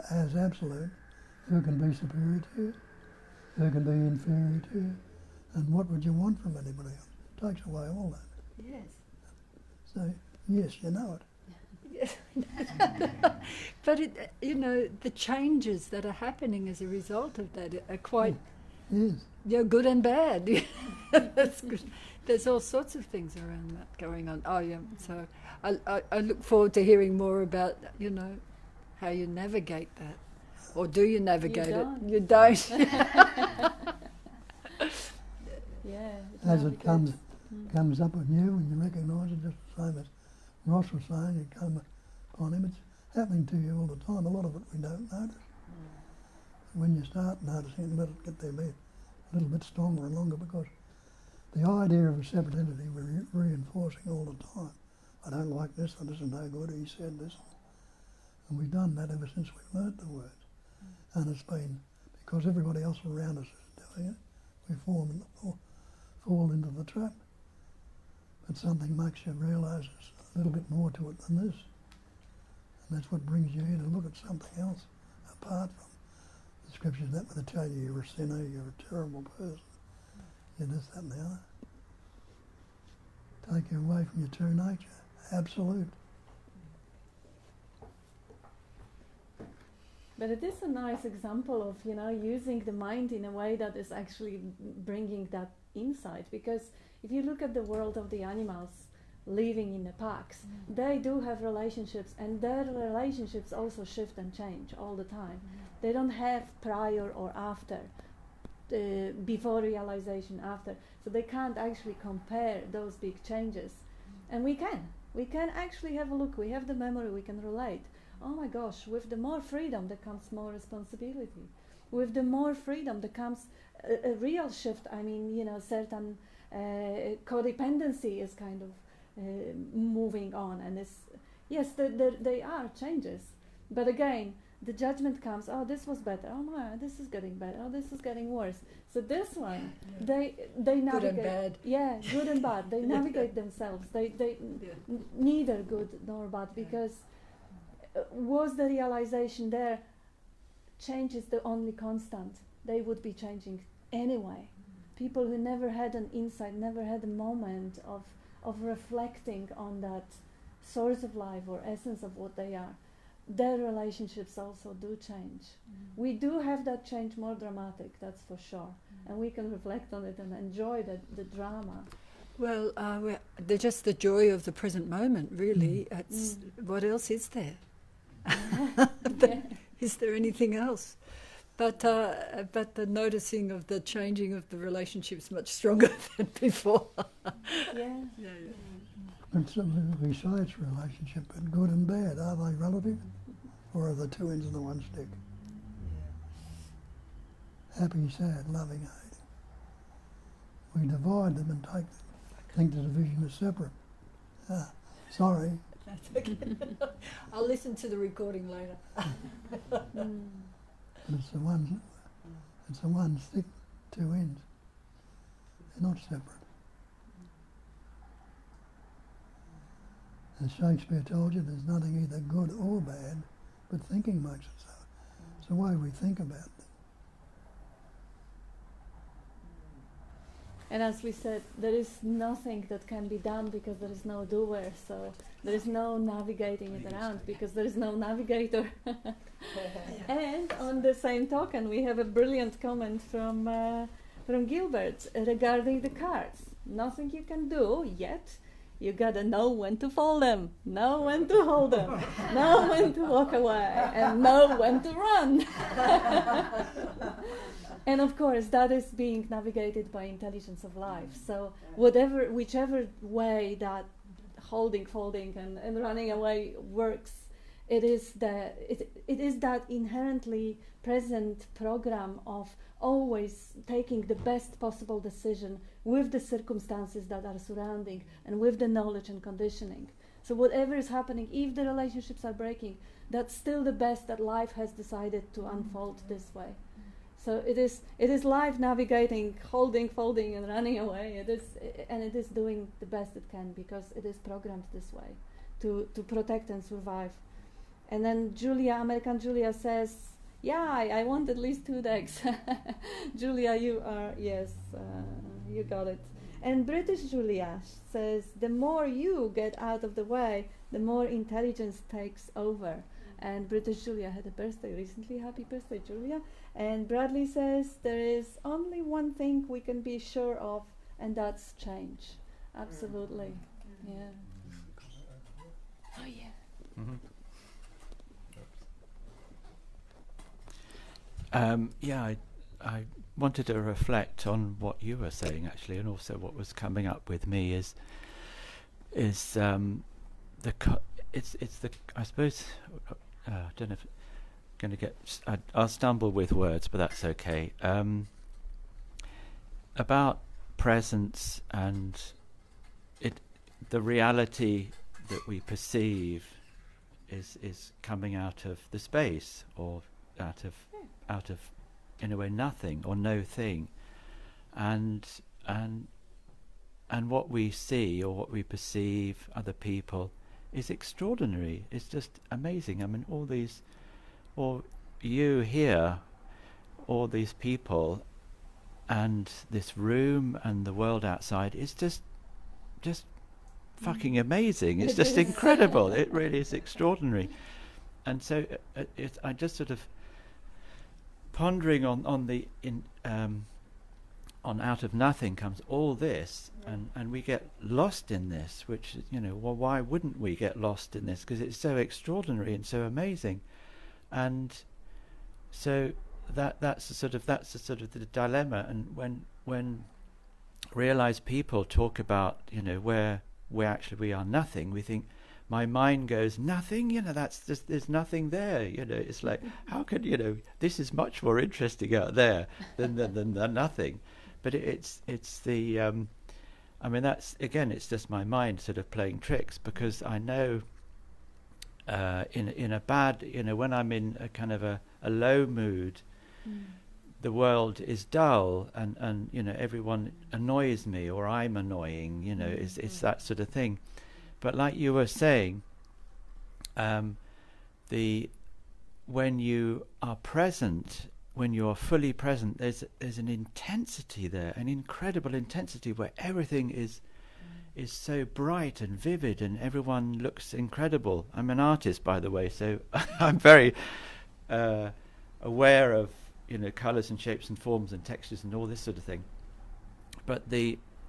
As absolute, who can be superior to you? Who can be inferior to you? And what would you want from anybody else? It takes away all that. Yes. So, yes, you know it. But you know, the changes that are happening as a result of that are quite, yes, good and bad. That's good. There's all sorts of things around that going on. Oh yeah, so I look forward to hearing more about, you know, how you navigate that, or do you navigate it? You don't. Yeah. As it comes up on you and you recognise it, just the same as Ross was saying, it came upon him. It's happening to you all the time. A lot of it we don't notice. When you start noticing it, let it get there a little bit stronger and longer, because the idea of a separate entity we're reinforcing all the time. I don't like this, or this is no good, he said this. And we've done that ever since we learnt the words. And it's been because everybody else around us is doing it, we fall into the trap. But something makes you realise there's a little bit more to it than this. And that's what brings you here to look at something else apart from the scriptures that would tell you you're a sinner, you're a terrible person, you're this, that and the other. take you away from your true nature. Absolute. But it is a nice example of, using the mind in a way that is actually bringing that insight. Because if you look at the world of the animals living in the packs, they do have relationships, and their relationships also shift and change all the time. They don't have prior or after, before realization, after. So they can't actually compare those big changes. And we can. We can actually have a look. We have the memory, we can relate. Oh my gosh, with the more freedom there comes more responsibility. With the more freedom there comes a real shift. I mean, certain codependency is kind of moving on. And yes, they are changes. But again, the judgment comes, oh, this was better. Oh my, this is getting better. Oh, this is getting worse. So this one, they navigate. Good and bad. Yeah, good and bad. They navigate themselves. They neither good nor bad, because was the realization there, change is the only constant. They would be changing anyway. People who never had an insight, never had a moment of reflecting on that source of life or essence of what they are, their relationships also do change. We do have that change more dramatic, that's for sure. And we can reflect on it and enjoy the drama. Well, they're just the joy of the present moment, really. It's, what else is there? Is there anything else? But the noticing of the changing of the relationship's much stronger than before. Yeah. It's, we say it's a relationship, but good and bad, are they relative? Or are the two ends of the one stick? Happy, sad, loving, hating. We divide them and take them. Think the division is separate. Sorry. That's okay. I'll listen to the recording later. But it's the one stick, two ends. They're not separate. As Shakespeare told you, there's nothing either good or bad, but thinking makes it so. It's the way we think about things. And as we said, there is nothing that can be done because there is no doer. So there is no navigating it around because there is no navigator. And on the same token, we have a brilliant comment from Gilbert regarding the cards. Nothing you can do yet. You gotta know when to fold them, know when to hold them, know when to walk away, and know when to run. And of course, that is being navigated by intelligence of life. So whichever way that holding, folding, and running away works, it is that inherently present program of always taking the best possible decision with the circumstances that are surrounding and with the knowledge and conditioning. So whatever is happening, if the relationships are breaking, that's still the best that life has decided to unfold this way. So it is life navigating, holding, folding, and running away. It is doing the best it can because it is programmed this way to protect and survive. And then American Julia says, yeah, I want at least 2 decks. Julia, you got it. And British Julia says, the more you get out of the way, the more intelligence takes over. And British Julia had a birthday recently. Happy birthday, Julia. And Bradley says, there is only one thing we can be sure of, and that's change. Absolutely. Yeah. Oh, yeah. Mm-hmm. I wanted to reflect on what you were saying actually, and also what was coming up with me is I suppose I don't know if I'm going to get I'll stumble with words, but that's okay. About presence and the reality that we perceive is coming out of the space or out of in a way nothing or no thing, and what we see or what we perceive other people is extraordinary. It's just amazing. I mean, or you here, all these people and this room and the world outside is just fucking amazing. It's just incredible. It really is extraordinary. And so I just sort of pondering on out of nothing comes all this, and we get lost in this, which, well, why wouldn't we get lost in this? Because it's so extraordinary and so amazing. And so that's the sort of the dilemma. And when realized people talk about, where we are nothing, we think, my mind goes, nothing, that's just, there's nothing there, it's like, how could, this is much more interesting out there than nothing. But it's the, that's, again, it's just my mind sort of playing tricks, because I know in a bad, when I'm in a kind of a low mood, the world is dull, and everyone annoys me, or I'm annoying, it's that sort of thing. But like you were saying, when you are present, when you are fully present, there's an intensity there, an incredible intensity, where everything is so bright and vivid, and everyone looks incredible. I'm an artist, by the way, so I'm very aware of colours and shapes and forms and textures and all this sort of thing. But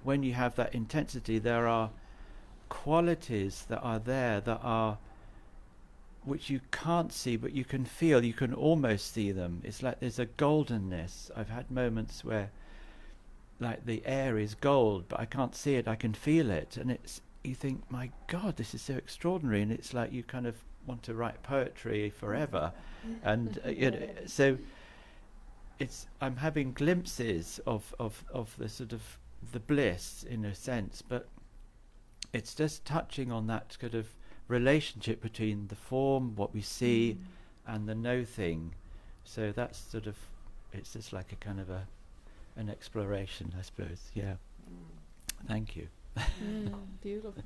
when you have that intensity, there are qualities that are there, which you can't see, but you can feel, you can almost see them. It's like there's a goldenness. I've had moments where like the air is gold, but I can't see it, I can feel it, and you think, my God, this is so extraordinary. And it's like you kind of want to write poetry forever. And so I'm having glimpses of the sort of the bliss, in a sense, but it's just touching on that kind of relationship between the form, what we see, and the no thing. So that's sort of, it's just like a kind of an exploration, I suppose. Yeah. Thank you. Beautiful.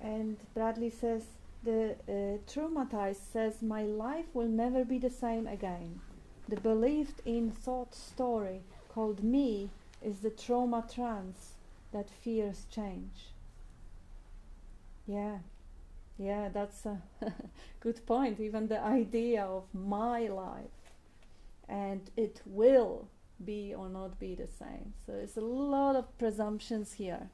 And Bradley says, the traumatized says, my life will never be the same again. The believed in thought story called me is the trauma trance that fears change. Yeah, that's a good point. Even the idea of my life, and it will be or not be the same. So it's a lot of presumptions here,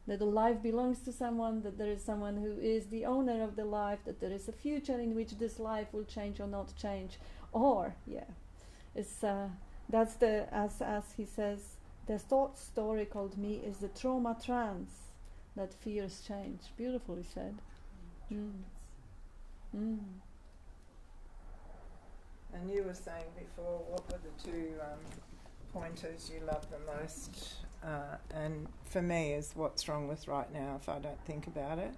that the life belongs to someone, that there is someone who is the owner of the life, that there is a future in which this life will change or not change, or it's that's the, as he says, the thought story called me is the trauma trance that fears change. Beautifully said. And you were saying before, what were the two pointers you love the most? And for me is what's wrong with right now if I don't think about it.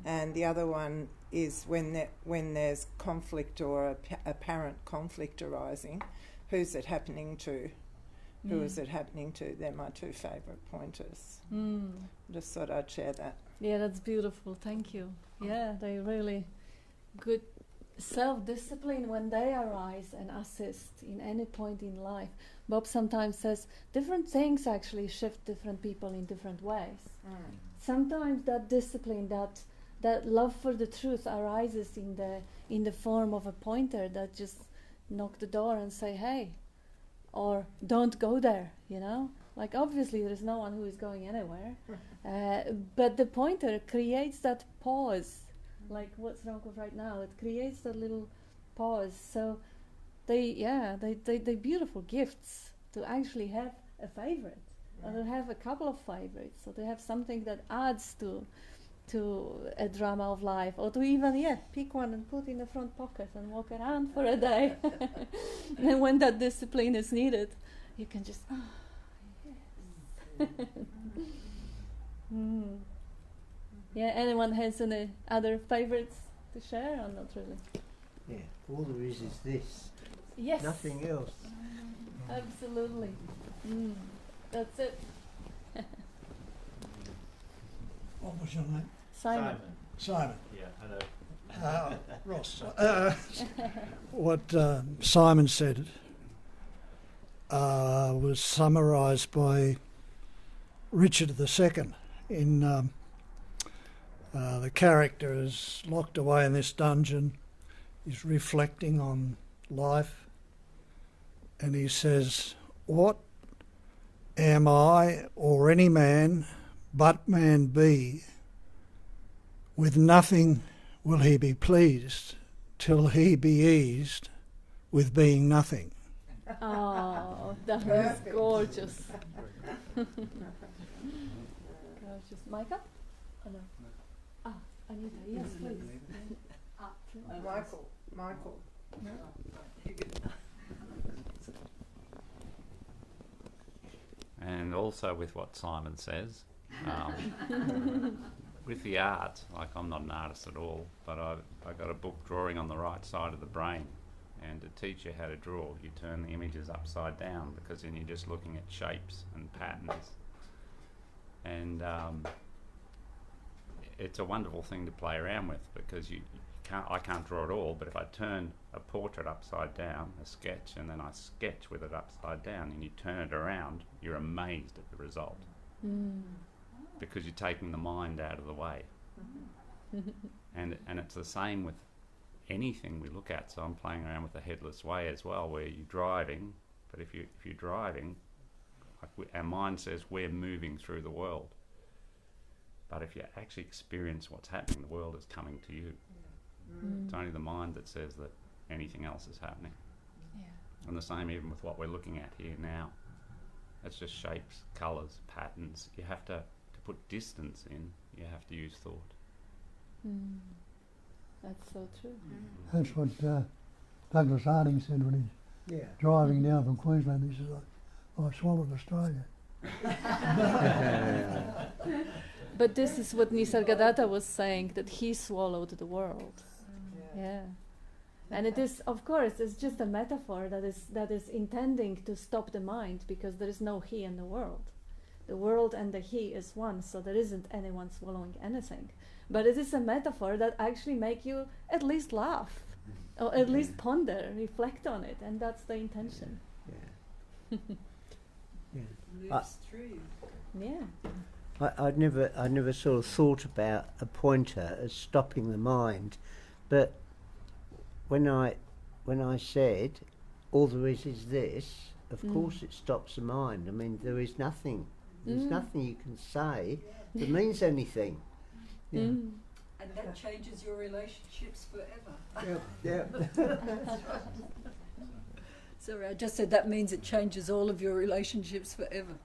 And the other one is when there's conflict or apparent conflict arising, who's it happening to? Who is it happening to? They're my two favourite pointers. Just thought I'd share that. Yeah, that's beautiful. Thank you. Yeah, they really good self-discipline when they arise and assist in any point in life. Bob sometimes says different things actually shift different people in different ways. Sometimes that discipline, that love for the truth arises in the form of a pointer that just knock the door and say, hey, or don't go there, like obviously there's no one who is going anywhere, but the pointer creates that pause, like what's wrong with right now, it creates that little pause. So they beautiful gifts to actually have a favorite, or to have a couple of favorites, so to have something that adds to a drama of life, or to even pick one and put in the front pocket and walk around for a day. And when that discipline is needed, you can just anyone has any other favorites to share, or not really? Yeah, all there is this. Yes. Nothing else. Absolutely. That's it. What was your name? Simon. Simon. Yeah, hello. Ross. What Simon said was summarised by Richard II. In the character is locked away in this dungeon. He's reflecting on life, and he says, "What am I or any man but man be? With nothing will he be pleased till he be eased with being nothing." Oh, that was gorgeous. Gorgeous. Micah? Oh, no. Ah, Anita, yes, please. Michael. No? And also with what Simon says, with the art, like I'm not an artist at all, but I got a book, Drawing on the Right Side of the Brain, and to teach you how to draw, you turn the images upside down, because then you're just looking at shapes and patterns. And it's a wonderful thing to play around with, because I can't draw at all, but if I turn a portrait upside down, a sketch, and then I sketch with it upside down, and you turn it around, you're amazed at the result. Because you're taking the mind out of the way. And it's the same with anything we look at. So I'm playing around with the headless way as well, where you're driving, but if you're driving, like our mind says we're moving through the world. But if you actually experience what's happening, the world is coming to you. It's only the mind that says that anything else is happening. And the same even with what we're looking at here now. It's just shapes, colours, patterns. You have to put distance in, you have to use thought. That's so true. That's what Douglas Harding said when he's driving down from Queensland. He says, I swallowed Australia. But this is what Nisargadatta was saying, that he swallowed the world. Yeah. And it is, of course, it's just a metaphor that is intending to stop the mind, because there is no he in the world. The world and the he is one, so there isn't anyone swallowing anything. But it is a metaphor that actually make you at least laugh, or at least ponder, reflect on it, and that's the intention. Yeah. I'd never sort of thought about a pointer as stopping the mind, but when I said all there is this, of course it stops the mind. I mean, there is nothing. There's nothing you can say that means anything. And that changes your relationships forever. Sorry, I just said that means it changes all of your relationships forever.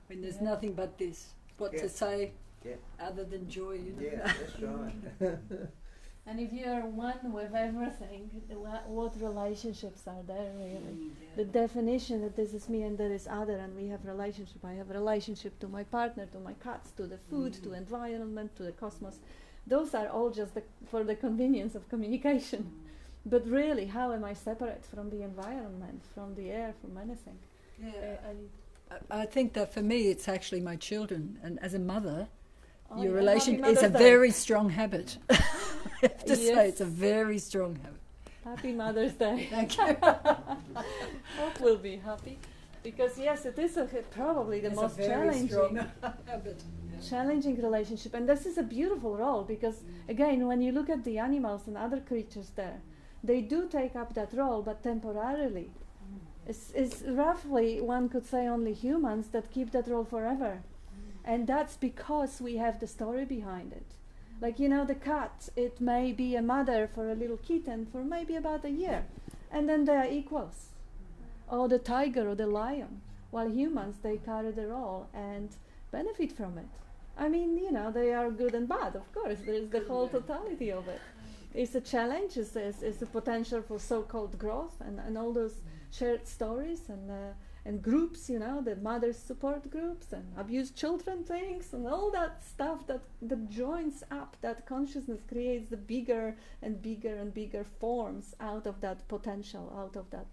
When there's nothing but this. What to say other than joy, you know. Yeah, that's right. And if you are one with everything, what relationships are there really? The definition that this is me and there is other, and we have relationship. I have a relationship to my partner, to my cats, to the food, to environment, to the cosmos. Those are all just for the convenience of communication. But really, how am I separate from the environment, from the air, from anything? I think that for me it's actually my children, and as a mother, Oh, your yeah, relation Happy is a Mother's Day. very strong habit. I have to say it's a very strong habit. Happy Mother's Day. Thank you. Hope we'll be happy. Because yes, it is probably the It's most a very challenging strong habit. challenging relationship, and this is a beautiful role, because again, when you look at the animals and other creatures there, they do take up that role, but temporarily. It's roughly, one could say, only humans that keep that role forever, and that's because we have the story behind it. Like, you know, the cat, it may be a mother for a little kitten for maybe about a year, and then they are equals. Or the tiger or the lion, while humans, they carry the role and benefit from it. I mean, you know, they are good and bad, of course. There's the whole totality of it. It's a challenge, it's a potential for so-called growth, and all those shared stories and groups, you know, the mothers support groups and abused children things and all that stuff that joins up, that consciousness creates the bigger and bigger and bigger forms out of that potential, out of that.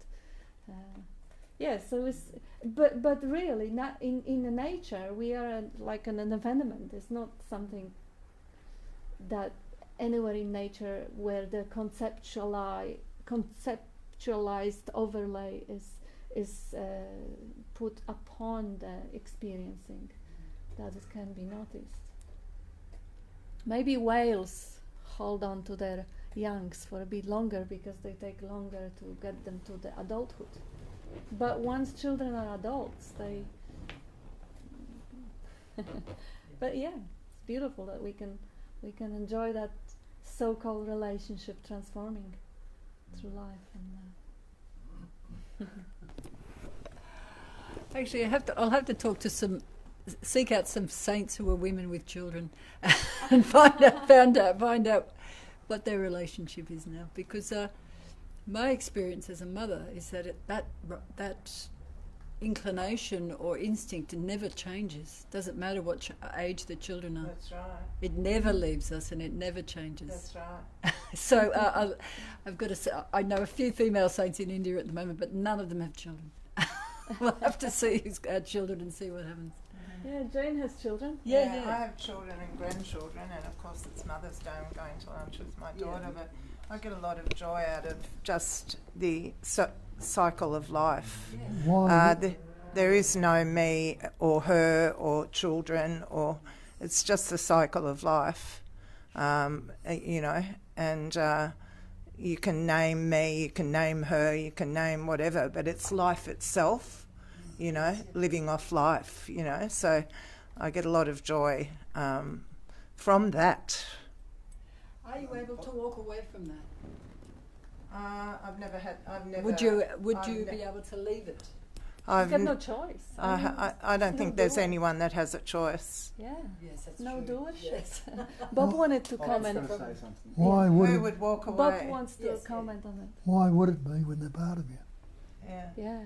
So it's, but really, not in the nature, we are like an environment. It's not something that anywhere in nature where the conceptualized overlay is put upon the experiencing. that it can be noticed. Maybe whales hold on to their youngs for a bit longer because they take longer to get them to the adulthood. But once children are adults, they... But yeah, it's beautiful that we can enjoy that so-called relationship transforming through life. And Actually, I'll have to talk to seek out some saints who are women with children, and find out what their relationship is now. Because my experience as a mother is that that inclination or instinct never changes. Doesn't matter what age the children are. That's right. It never leaves us, and it never changes. That's right. So I've got to say, I know a few female saints in India at the moment, but none of them have children. We'll have to see who's got children and see what happens. yeah, Jane has children. Yeah. I have children and grandchildren, and of course it's Mother's Day. I'm going to lunch with my daughter, but I get a lot of joy out of just the cycle of life. Why? There is no me or her or children, or it's just the cycle of life, you know, and you can name me, you can name her, you can name whatever, but it's life itself, you know, living off life, you know, so I get a lot of joy from that. Are you able to walk away from that? I've never... Would you be able to leave it? I've You've got no choice. I don't think there's anyone that has a choice. Yeah. Yes, that's No true. doership. Yes. Bob wanted to Well, I was comment. going to say something. Why would Who it? would walk away? Bob wants to Yes, comment on it. Why would it be when they're part of you? Yeah. Yeah.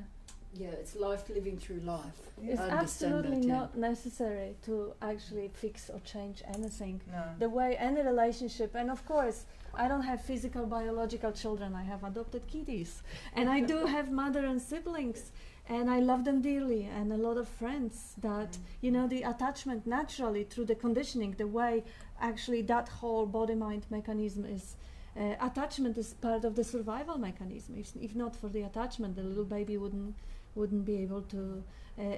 Yeah, it's life living through life. It's I understand absolutely that, yeah. not necessary to actually fix or change anything. No. The way any relationship, and of course, I don't have physical, biological children. I have adopted kiddies, and I do have mother and siblings, and I love them dearly, and a lot of friends. That you know, the attachment naturally through the conditioning, the way actually that whole body-mind mechanism is. Attachment is part of the survival mechanism. If not for the attachment, the little baby wouldn't be able to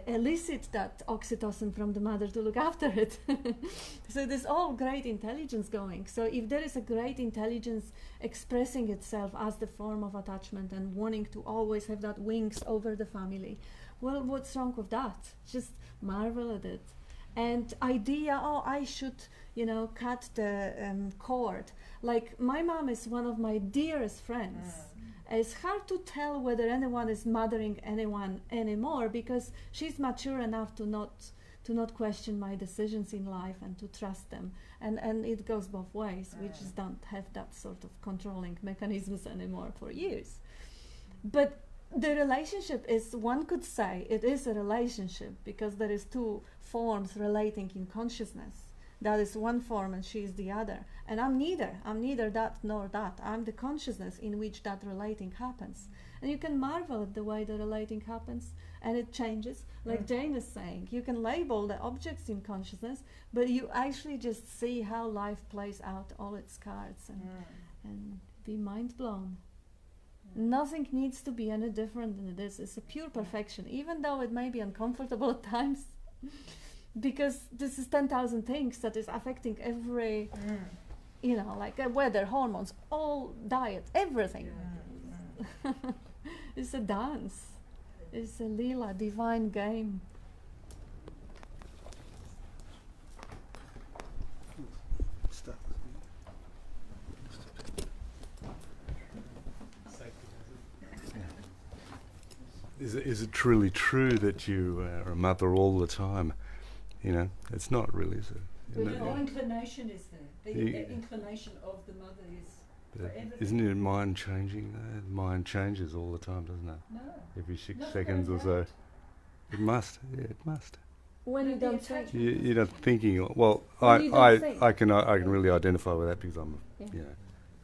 elicit that oxytocin from the mother to look after it. So there's all great intelligence going. So if there is a great intelligence expressing itself as the form of attachment and wanting to always have that wings over the family, well, what's wrong with that? Just marvel at it. And idea, oh, I should, you know, cut the cord. Like my mom is one of my dearest friends. It's hard to tell whether anyone is mothering anyone anymore because she's mature enough to not question my decisions in life and to trust them. And it goes both ways. We just don't have that sort of controlling mechanisms anymore for years. But the relationship is, one could say, it is a relationship because there is two forms relating in consciousness. That is one form and she is the other. And I'm neither that nor that. I'm the consciousness in which that relating happens. And you can marvel at the way the relating happens and it changes. Like Jane is saying, you can label the objects in consciousness, but you actually just see how life plays out all its cards and be mind blown. Nothing needs to be any different than it is. It's a pure perfection, even though it may be uncomfortable at times. Because this is 10,000 things that is affecting every, you know, like weather, hormones, all diet, everything. It's a dance. It's a lila, divine game. Is it truly true that you are a mother all the time? You know, it's not really, is it? You The know, inclination is there. The Yeah. inclination of the mother is for but everything. isn't your mind changing? Mind changes all the time, doesn't it? No. Every 6 Not seconds or very so. It must. Yeah, it must. When you But the don't think. attachment- You're not thinking. Well, When you don't I think. can really identify with that because I'm, Yeah. you know,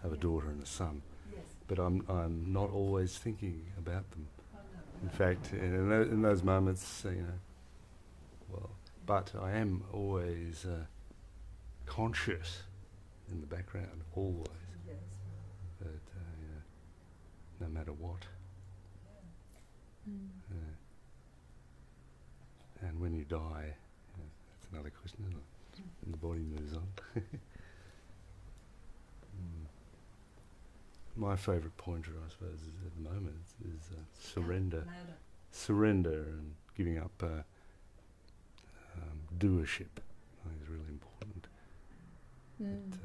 have a daughter and a son. Yes. But I'm not always thinking about them. Oh, no. In fact, in those moments, you know, well, but I am always conscious in the background, always. Yes. But you know, no matter what. And when you die, you know, another question, isn't it? And the body moves on. My favourite pointer, I suppose, is at the moment is surrender. Surrender and giving up doership. I think is really important. But,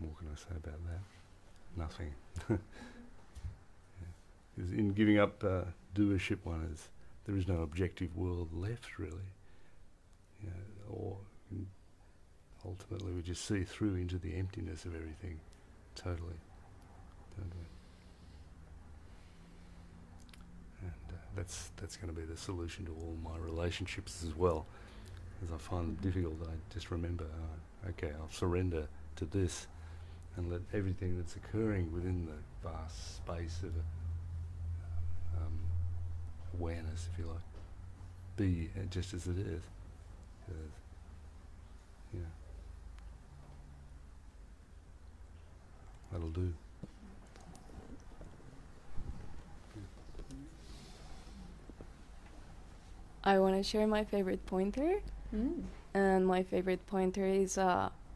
what can I say about that? Nothing. Because in giving up doership, there is no objective world left, really. Or ultimately we just see through into the emptiness of everything, totally, don't we? And that's going to be the solution to all my relationships as well. As I find it difficult, I just remember, okay, I'll surrender to this and let everything that's occurring within the vast space of awareness, if you like, be just as it is. That'll do. I want to share my favorite pointer, and my favorite pointer is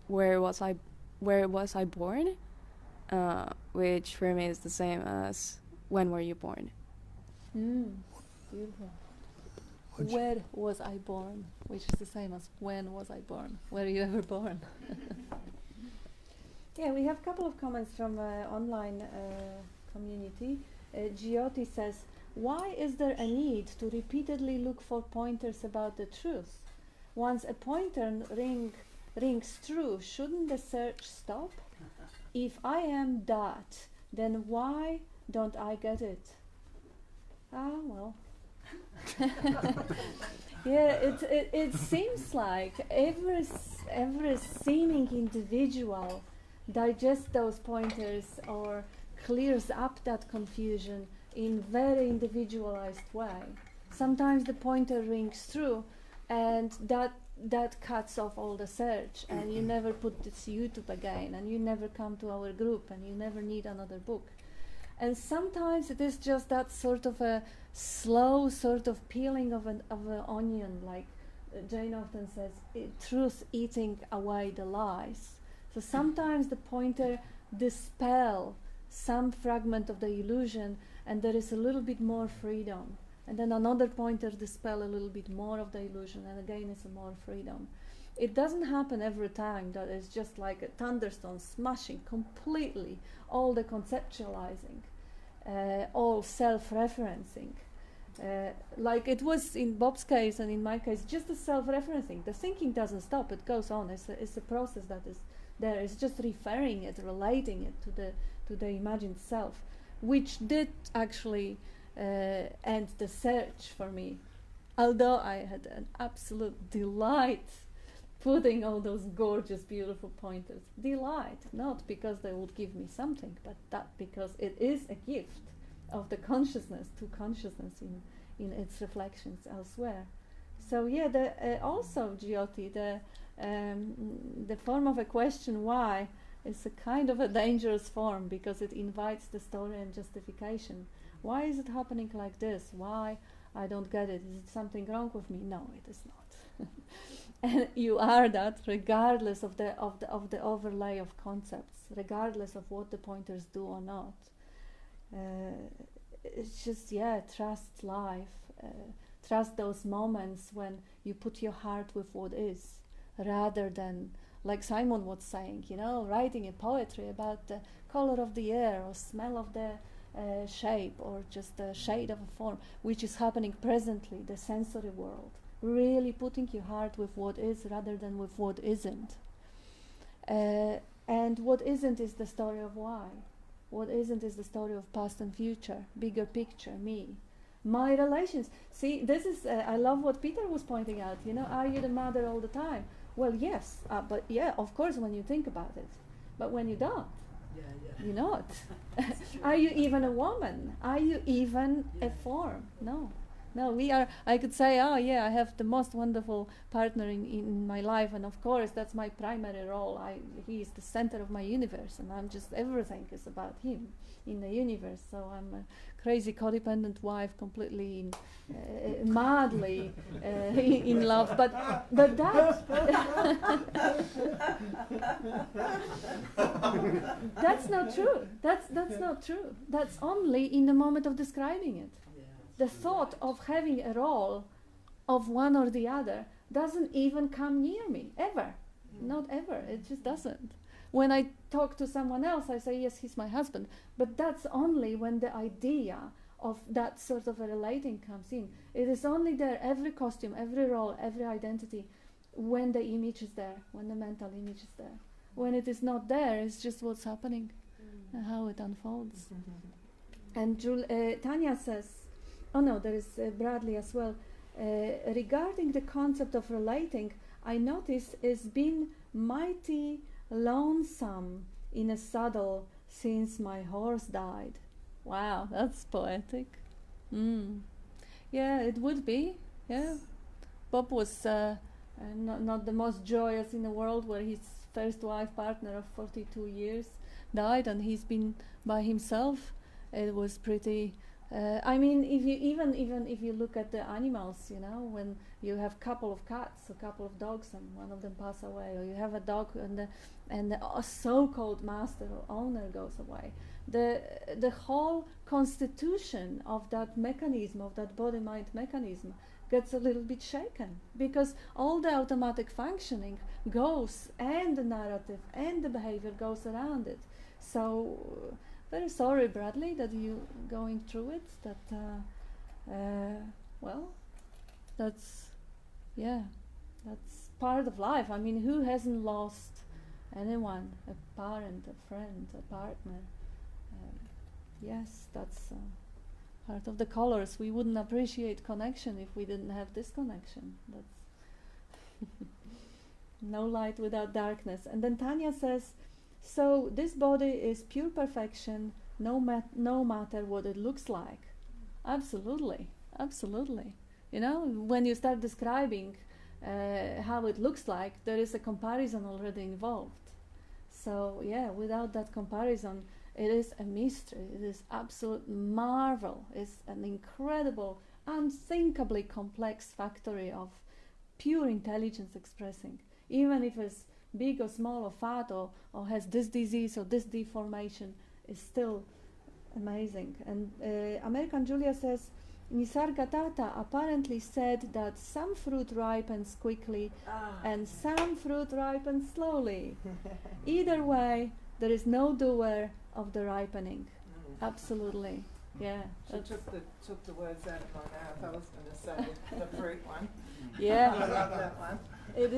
where was I born, which for me is the same as when were you born. Beautiful. Where was I born, which is the same as when was I born. Were you ever born? Yeah, we have a couple of comments from online community. Giotti says, why is there a need to repeatedly look for pointers about the truth? Once a pointer rings true, shouldn't the search stop? If I am that, then why don't I get it? Well. Yeah, it seems like every seeming individual digests those pointers or clears up that confusion in very individualized way. Sometimes the pointer rings through, and that cuts off all the search, and you never put this YouTube again, and you never come to our group, and you never need another book. And sometimes it is just that sort of a slow sort of peeling of an onion, like Jane often says, truth eating away the lies. So sometimes the pointer dispels some fragment of the illusion, and there is a little bit more freedom. And then another pointer dispels a little bit more of the illusion, and again it's more freedom. It doesn't happen every time that it's just like a thunderstorm smashing completely all the conceptualizing, all self-referencing. Like it was in Bob's case and in my case, just the self-referencing. The thinking doesn't stop, it goes on. It's a process that is there. It's just referring it, relating it to the imagined self, which did actually end the search for me. Although I had an absolute delight putting all those gorgeous, beautiful pointers. Delight, not because they would give me something, but that because it is a gift of the consciousness to consciousness in its reflections elsewhere. So yeah, also Giotti, the form of a question why is a kind of a dangerous form because it invites the story and justification. Why is it happening like this? Why? I don't get it. Is it something wrong with me? No, it is not. And you are that regardless of the overlay of concepts, regardless of what the pointers do or not. It's just, trust life. Trust those moments when you put your heart with what is, rather than, like Simon was saying, writing a poetry about the color of the air or smell of the shape or just the shade of a form, which is happening presently, the sensory world. Really putting your heart with what is rather than with what isn't. And what isn't is the story of why. What isn't is the story of past and future, bigger picture, me. My relations. See, this is, I love what Peter was pointing out, are you the mother all the time? Well, yes, but of course when you think about it. But when you don't, you're not. Are you even a woman? Are you even a form? No. No, we are. I could say, oh yeah, I have the most wonderful partner in my life, and of course that's my primary role. He is the center of my universe, and I'm just everything is about him in the universe. So I'm a crazy codependent wife, completely madly in love. But that that's not true. That's not true. That's only in the moment of describing it. The thought of having a role of one or the other doesn't even come near me, ever. Not ever. It just doesn't. When I talk to someone else, I say, yes, he's my husband. But that's only when the idea of that sort of a relating comes in. It is only there, every costume, every role, every identity, when the image is there, when the mental image is there. When it is not there, it's just what's happening and how it unfolds. And Tanya says, oh no, there is Bradley as well. Regarding the concept of relating, I notice it's been mighty lonesome in a saddle since my horse died. Wow, that's poetic. Yeah, it would be. Yeah, Bob was not the most joyous in the world, where his first wife, partner of 42 years, died, and he's been by himself. It was pretty. I mean, if you even if you look at the animals, when you have a couple of cats, a couple of dogs, and one of them pass away, or you have a dog and the so-called master or owner goes away, the whole constitution of that mechanism, of that body-mind mechanism, gets a little bit shaken, because all the automatic functioning goes, and the narrative and the behavior goes around it. So. Very sorry, Bradley, that you going through it. Well, that's part of life. I mean, who hasn't lost anyone, a parent, a friend, a partner? Yes, that's part of the colors. We wouldn't appreciate connection if we didn't have this connection. That's no light without darkness. And then Tanya says, so this body is pure perfection, no matter what it looks like. Absolutely, absolutely. When you start describing how it looks like, there is a comparison already involved. So yeah, without that comparison, it is a mystery. It is absolute marvel. It's an incredible, unthinkably complex factory of pure intelligence expressing, even if it's big or small or fat or has this disease or this deformation, is still amazing. And American Julia says, Nisargadatta apparently said that some fruit ripens quickly and some fruit ripens slowly. Either way, there is no doer of the ripening. Absolutely. Yeah. She took the words out of my mouth. I was going to say the fruit one. Yeah. I love that one. It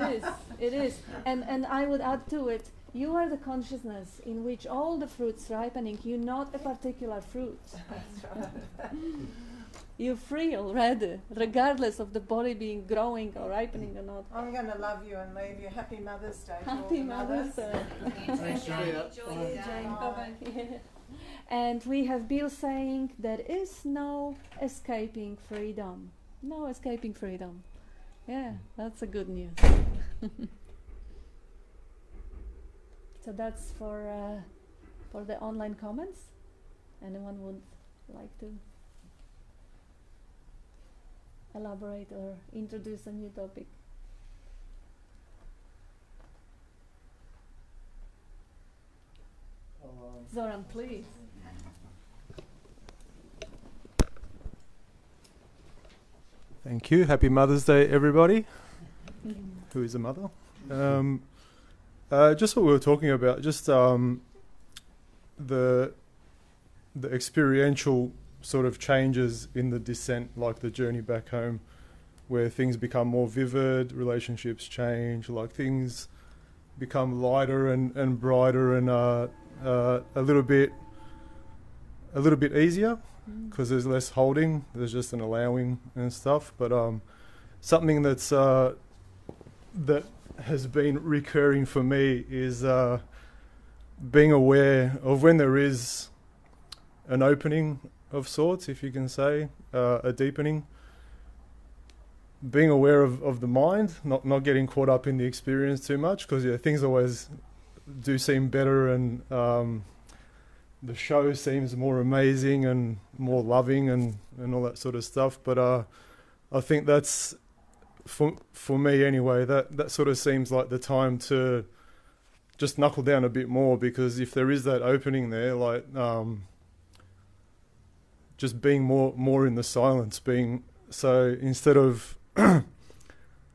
is. And I would add to it, you are the consciousness in which all the fruits ripening, you're not a particular fruit. That's right. You're free already, regardless of the body being growing or ripening or not. I'm going to love you and leave you. Happy Mother's Day to all Happy the Mother's mothers. Day. Thanks, Julia. Bye-bye. And we have Bill saying, there is no escaping freedom. No escaping freedom. Yeah, that's a good news. So that's for the online comments. Anyone would like to elaborate or introduce a new topic? Zoran, please. Thank you. Happy Mother's Day, everybody. Who is a mother? Just what we were talking about, just the experiential sort of changes in the descent, like the journey back home, where things become more vivid, relationships change, like things become lighter and brighter and a little bit easier, because there's less holding, there's just an allowing and stuff. But something that's that has been recurring for me is being aware of when there is an opening of sorts, if you can say, a deepening, being aware of the mind, not getting caught up in the experience too much, because things always do seem better, and the show seems more amazing and more loving and all that sort of stuff. But I think that's, for me anyway, that sort of seems like the time to just knuckle down a bit more, because if there is that opening there, like just being more in the silence, so instead of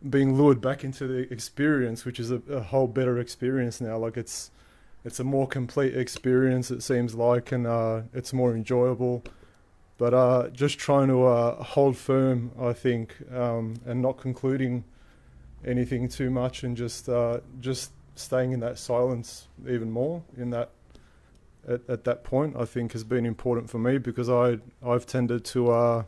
being lured back into the experience, which is a whole better experience now, like it's a more complete experience, it seems like, and it's more enjoyable. But just trying to hold firm, I think, and not concluding anything too much, and just staying in that silence even more in that at that point, I think has been important for me, because I've tended to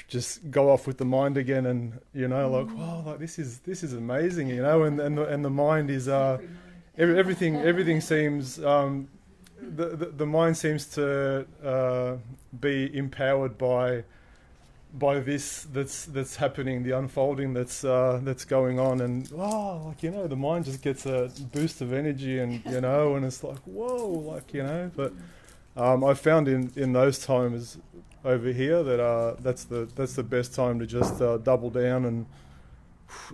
just go off with the mind again, and like, wow, like this is amazing, and the mind is everything seems the mind seems to be empowered by this that's happening, the unfolding that's going on, and the mind just gets a boost of energy, and and it's like, whoa, like, but I found in those times over here that that's the best time to just double down and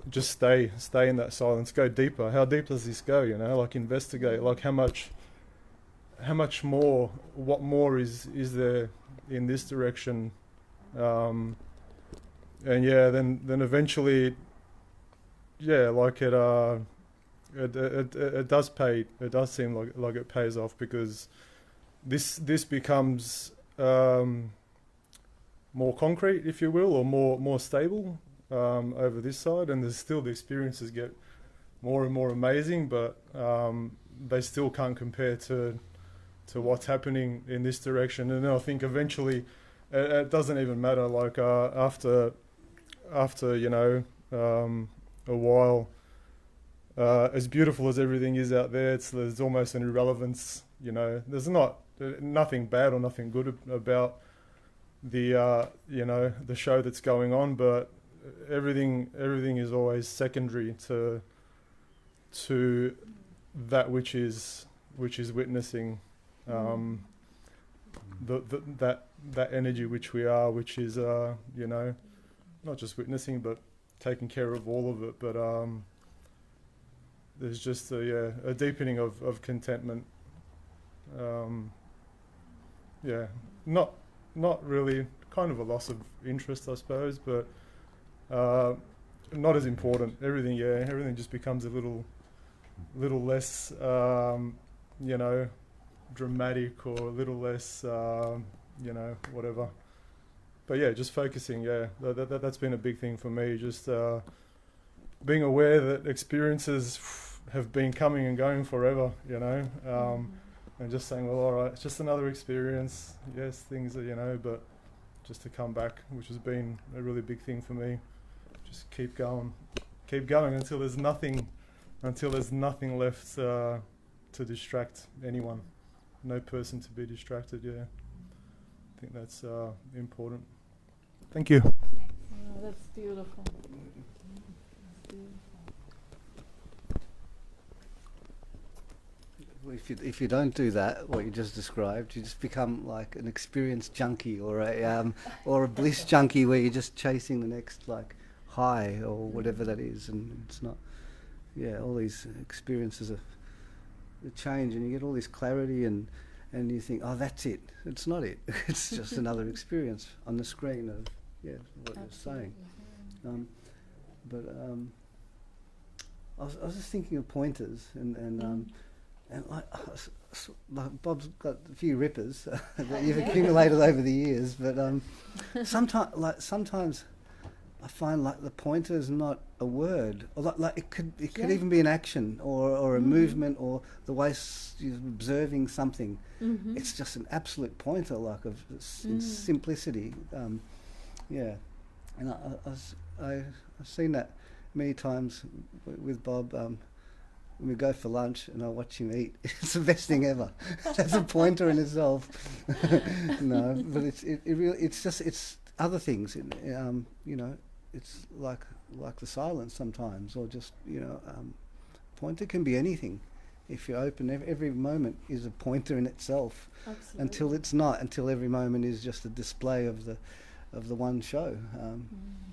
just stay in that silence, go deeper. How deep does this go? Like, investigate, like how much more, what more is there in this direction? And then eventually, like it does pay. It does seem like it pays off, because this becomes more concrete, if you will, or more stable over this side, and there's still the experiences get more and more amazing, but they still can't compare to what's happening in this direction. And then I think eventually it doesn't even matter, like after a while, as beautiful as everything is out there, there's almost an irrelevance. There's nothing bad or nothing good about the the show that's going on, but everything is always secondary to that which is witnessing that energy which we are, which is not just witnessing but taking care of all of it. But there's just a deepening of contentment. Not really, kind of a loss of interest, I suppose, but not as important. Everything just becomes a little less dramatic, or a little less whatever. But just focusing, that's been a big thing for me, just being aware that experiences have been coming and going forever, and just saying, well, all right, it's just another experience. Yes, things are, but just to come back, which has been a really big thing for me. Just keep going until there's nothing left to distract anyone. No person to be distracted. I think that's important. Thank you. Oh, that's beautiful. If you don't do that, what you just described, you just become like an experience junkie, or a bliss junkie, where you're just chasing the next like high or whatever that is, and it's not. All these experiences of the change, and you get all this clarity, and you think, oh, that's it. It's not it. It's just another experience on the screen of what you're saying. I was just thinking of pointers, and like Bob's got a few rippers that you've accumulated over the years, but sometimes I find like the pointer is not a word, or like it could even be an action or a movement, or the way you're observing something. It's just an absolute pointer, like in simplicity. And I've seen that many times with Bob. When we go for lunch and I watch him eat, it's the best thing ever. That's a pointer in itself. No, but it's other things. You know, it's like the silence sometimes, or just, you know, pointer can be anything. If you're open, every moment is a pointer in itself. Absolutely. Until it's not. Until every moment is just a display of the one show,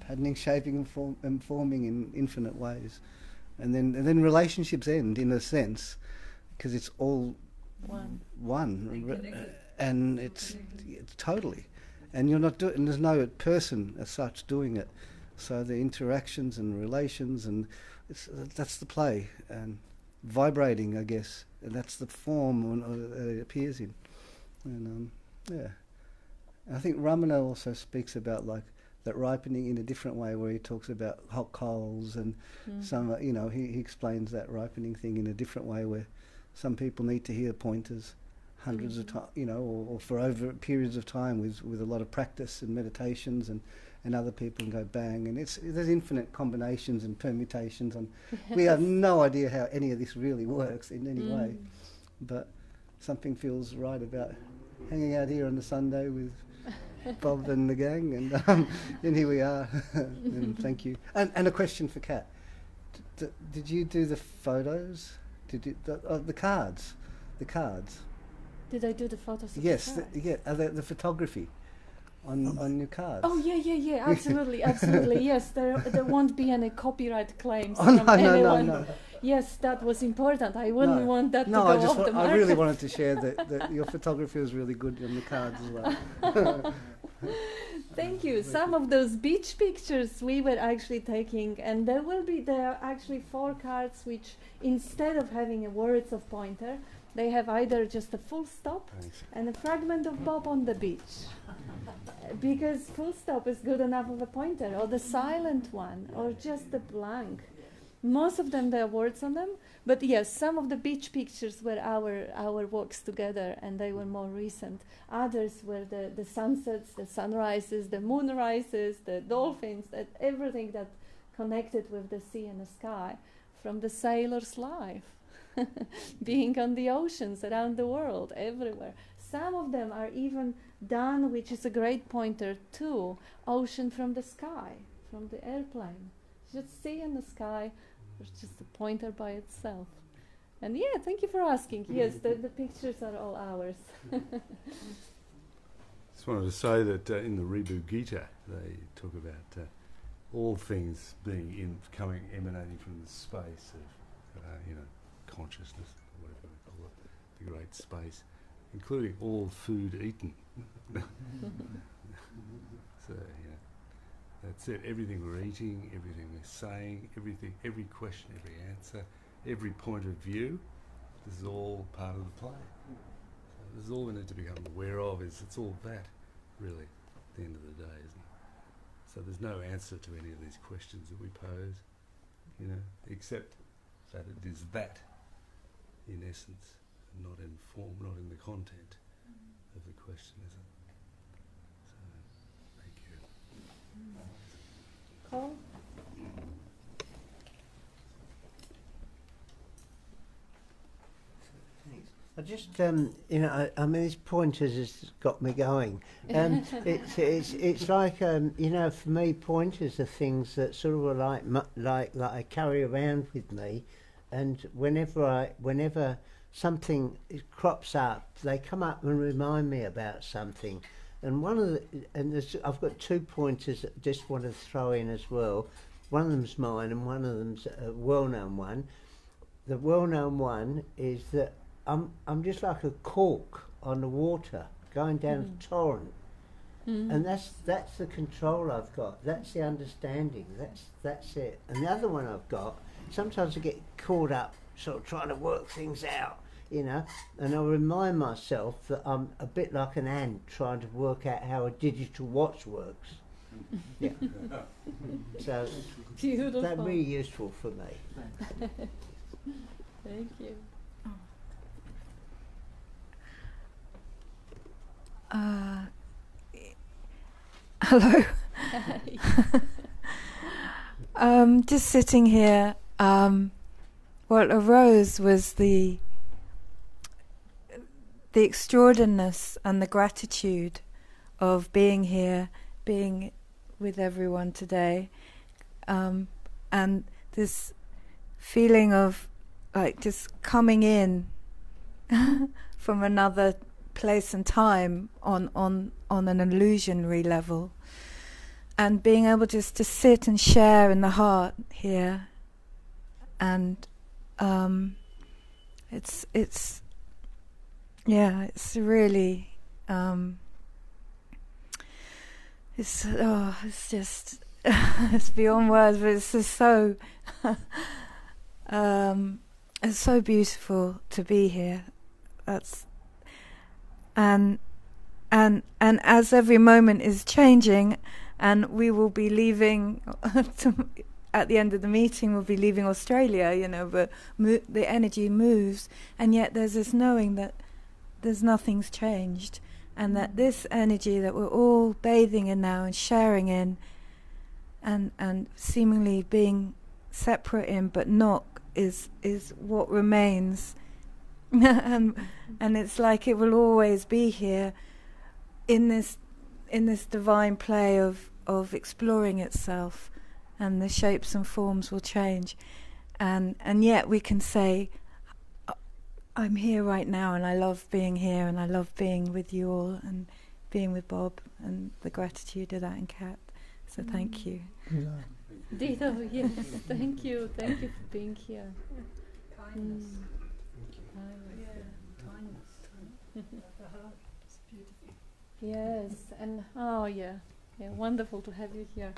patterning, shaping, and forming in infinite ways, and then relationships end in a sense, because it's all one, and it's totally, and you're not doing. And there's no person as such doing it, so the interactions and relations, and that's the play and vibrating, I guess, and that's the form it appears in, and yeah. I think Ramana also speaks about like that ripening in a different way, where he talks about hot coals and some, you know, he explains that ripening thing in a different way, where some people need to hear pointers hundreds of times, you know, or for over periods of time with a lot of practice and meditations, and other people can go bang, and there's infinite combinations and permutations, and we have no idea how any of this really works in any way, but something feels right about hanging out here on a Sunday with Bob and the gang, and here we are. And thank you. And a question for Kat. Did you do the photos? Did you the cards? The cards. Did I do the photos? Of Yes. the cards? The photography on your cards. Oh yeah. Absolutely. Yes, there won't be any copyright claims Oh, from anyone. No. Yes, that was important. I wouldn't want that to go I off the market. I really wanted to share that your photography was really good on the cards as well. Thank you. Some of those beach pictures we were actually taking, and there are actually 4 cards which, instead of having words of pointer, they have either just a full stop and a fragment of Bob on the beach. Because full stop is good enough of a pointer, or the silent one, or just the blank. Most of them, there are words on them, but yes, some of the beach pictures were our walks together, and they were more recent. Others were the sunsets, the sunrises, the moonrises, the dolphins, everything that connected with the sea and the sky, from the sailor's life, being on the oceans around the world, everywhere. Some of them are even done, which is a great pointer to ocean from the sky, from the airplane. Just sea and the sky, it's just a pointer by itself. And yeah, thank you for asking. Yes, the pictures are all ours. Just wanted to say that in the Ribhu Gita, they talk about all things being emanating from the space of, consciousness, or whatever we call it, the great space, including all food eaten. So, that's it. Everything we're eating, everything we're saying, every question, every answer, every point of view, this is all part of the play. So this is all we need to become aware of. It's all that, really, at the end of the day, isn't it? So there's no answer to any of these questions that we pose, except that it is that, in essence, not in form, not in the content of the question, is it? So, thank you. Cole? Thanks. I just, I mean, these pointers has got me going. It's like, for me, pointers are things that sort of are like I carry around with me, and whenever something crops up, they come up and remind me about something. And I've got 2 pointers that I just want to throw in as well. One of them's mine, and one of them's a well-known one. The well-known one is that I'm just like a cork on the water going down a torrent, and that's the control I've got. That's the understanding. That's it. And the other one I've got, sometimes I get caught up, sort of trying to work things out. And I remind myself that I'm a bit like an ant trying to work out how a digital watch works. Yeah. So beautiful. That's really useful for me. Thank you. Hello. Just sitting here. What arose was the extraordinariness and the gratitude of being here being with everyone today, and this feeling of like just coming in from another place and time on an illusionary level, and being able just to sit and share in the heart here, and it's really it's just it's beyond words, but it's just so it's so beautiful to be here. And as every moment is changing, and we will be leaving at the end of the meeting, we'll be leaving Australia, but the energy moves, and yet there's this knowing that there's nothing's changed, and that this energy that we're all bathing in now and sharing in, and seemingly being separate in but not, is what remains. and it's like it will always be here in this divine play of exploring itself, and the shapes and forms will change, and yet we can say, I'm here right now, and I love being here, and I love being with you all, and being with Bob, and the gratitude of that, and Kat. So thank you. Ditto, yes, thank you for being here. Kindness. Yes, and wonderful to have you here.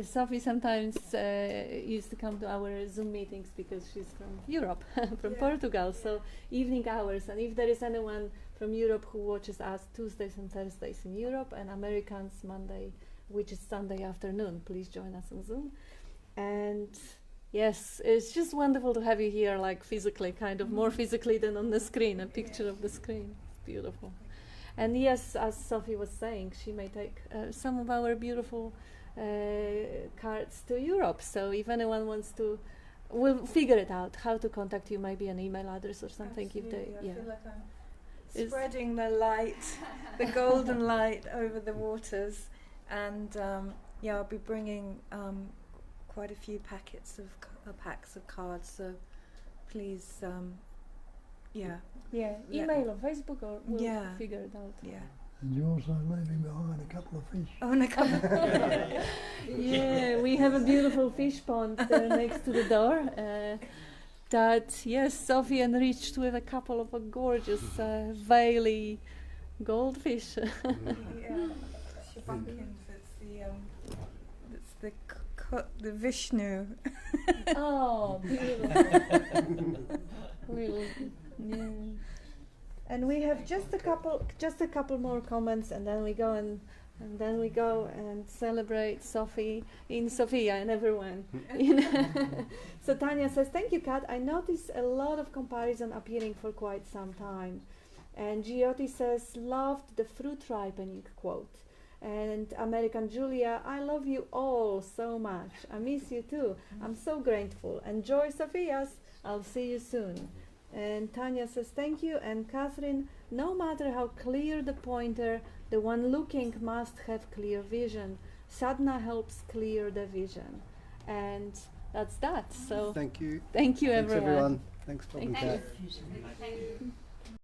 Sophie sometimes used to come to our Zoom meetings because she's from Europe, from Portugal, so evening hours. And if there is anyone from Europe who watches us Tuesdays and Thursdays in Europe, and Americans Monday, which is Sunday afternoon, please join us on Zoom. And yes, it's just wonderful to have you here, like physically, kind of more physically than on the screen, a picture of the screen. It's beautiful. And yes, as Sophie was saying, she may take some of our beautiful cards to Europe. So if anyone wants to, we'll figure it out how to contact you, maybe an email address or something. Absolutely. I feel like I'm spreading the light, the golden light over the waters. And I'll be bringing quite a few packs of cards. So please, email or Facebook, or we'll figure it out. Yeah. And you're also leaving behind a couple of fish. Oh, and a couple. Yeah, we have a beautiful fish pond there next to the door. That Sophie enriched with a couple of gorgeous veily goldfish. It's the Vishnu. Oh, beautiful. And we have just a couple more comments, and then we go and celebrate Sophie in Sofia and everyone. So Tanya says, thank you, Kat. I noticed a lot of comparison appearing for quite some time. And Giotti says, loved the fruit ripening quote. And American Julia, I love you all so much. I miss you too. I'm so grateful. Enjoy Sophia's. I'll see you soon. And Tanya says, thank you. And Catherine, no matter how clear the pointer, the one looking must have clear vision. Sadhana helps clear the vision. And that's that. So thank you. Thank you, Thanks everyone. Thanks, Bob and Kat. Thank you.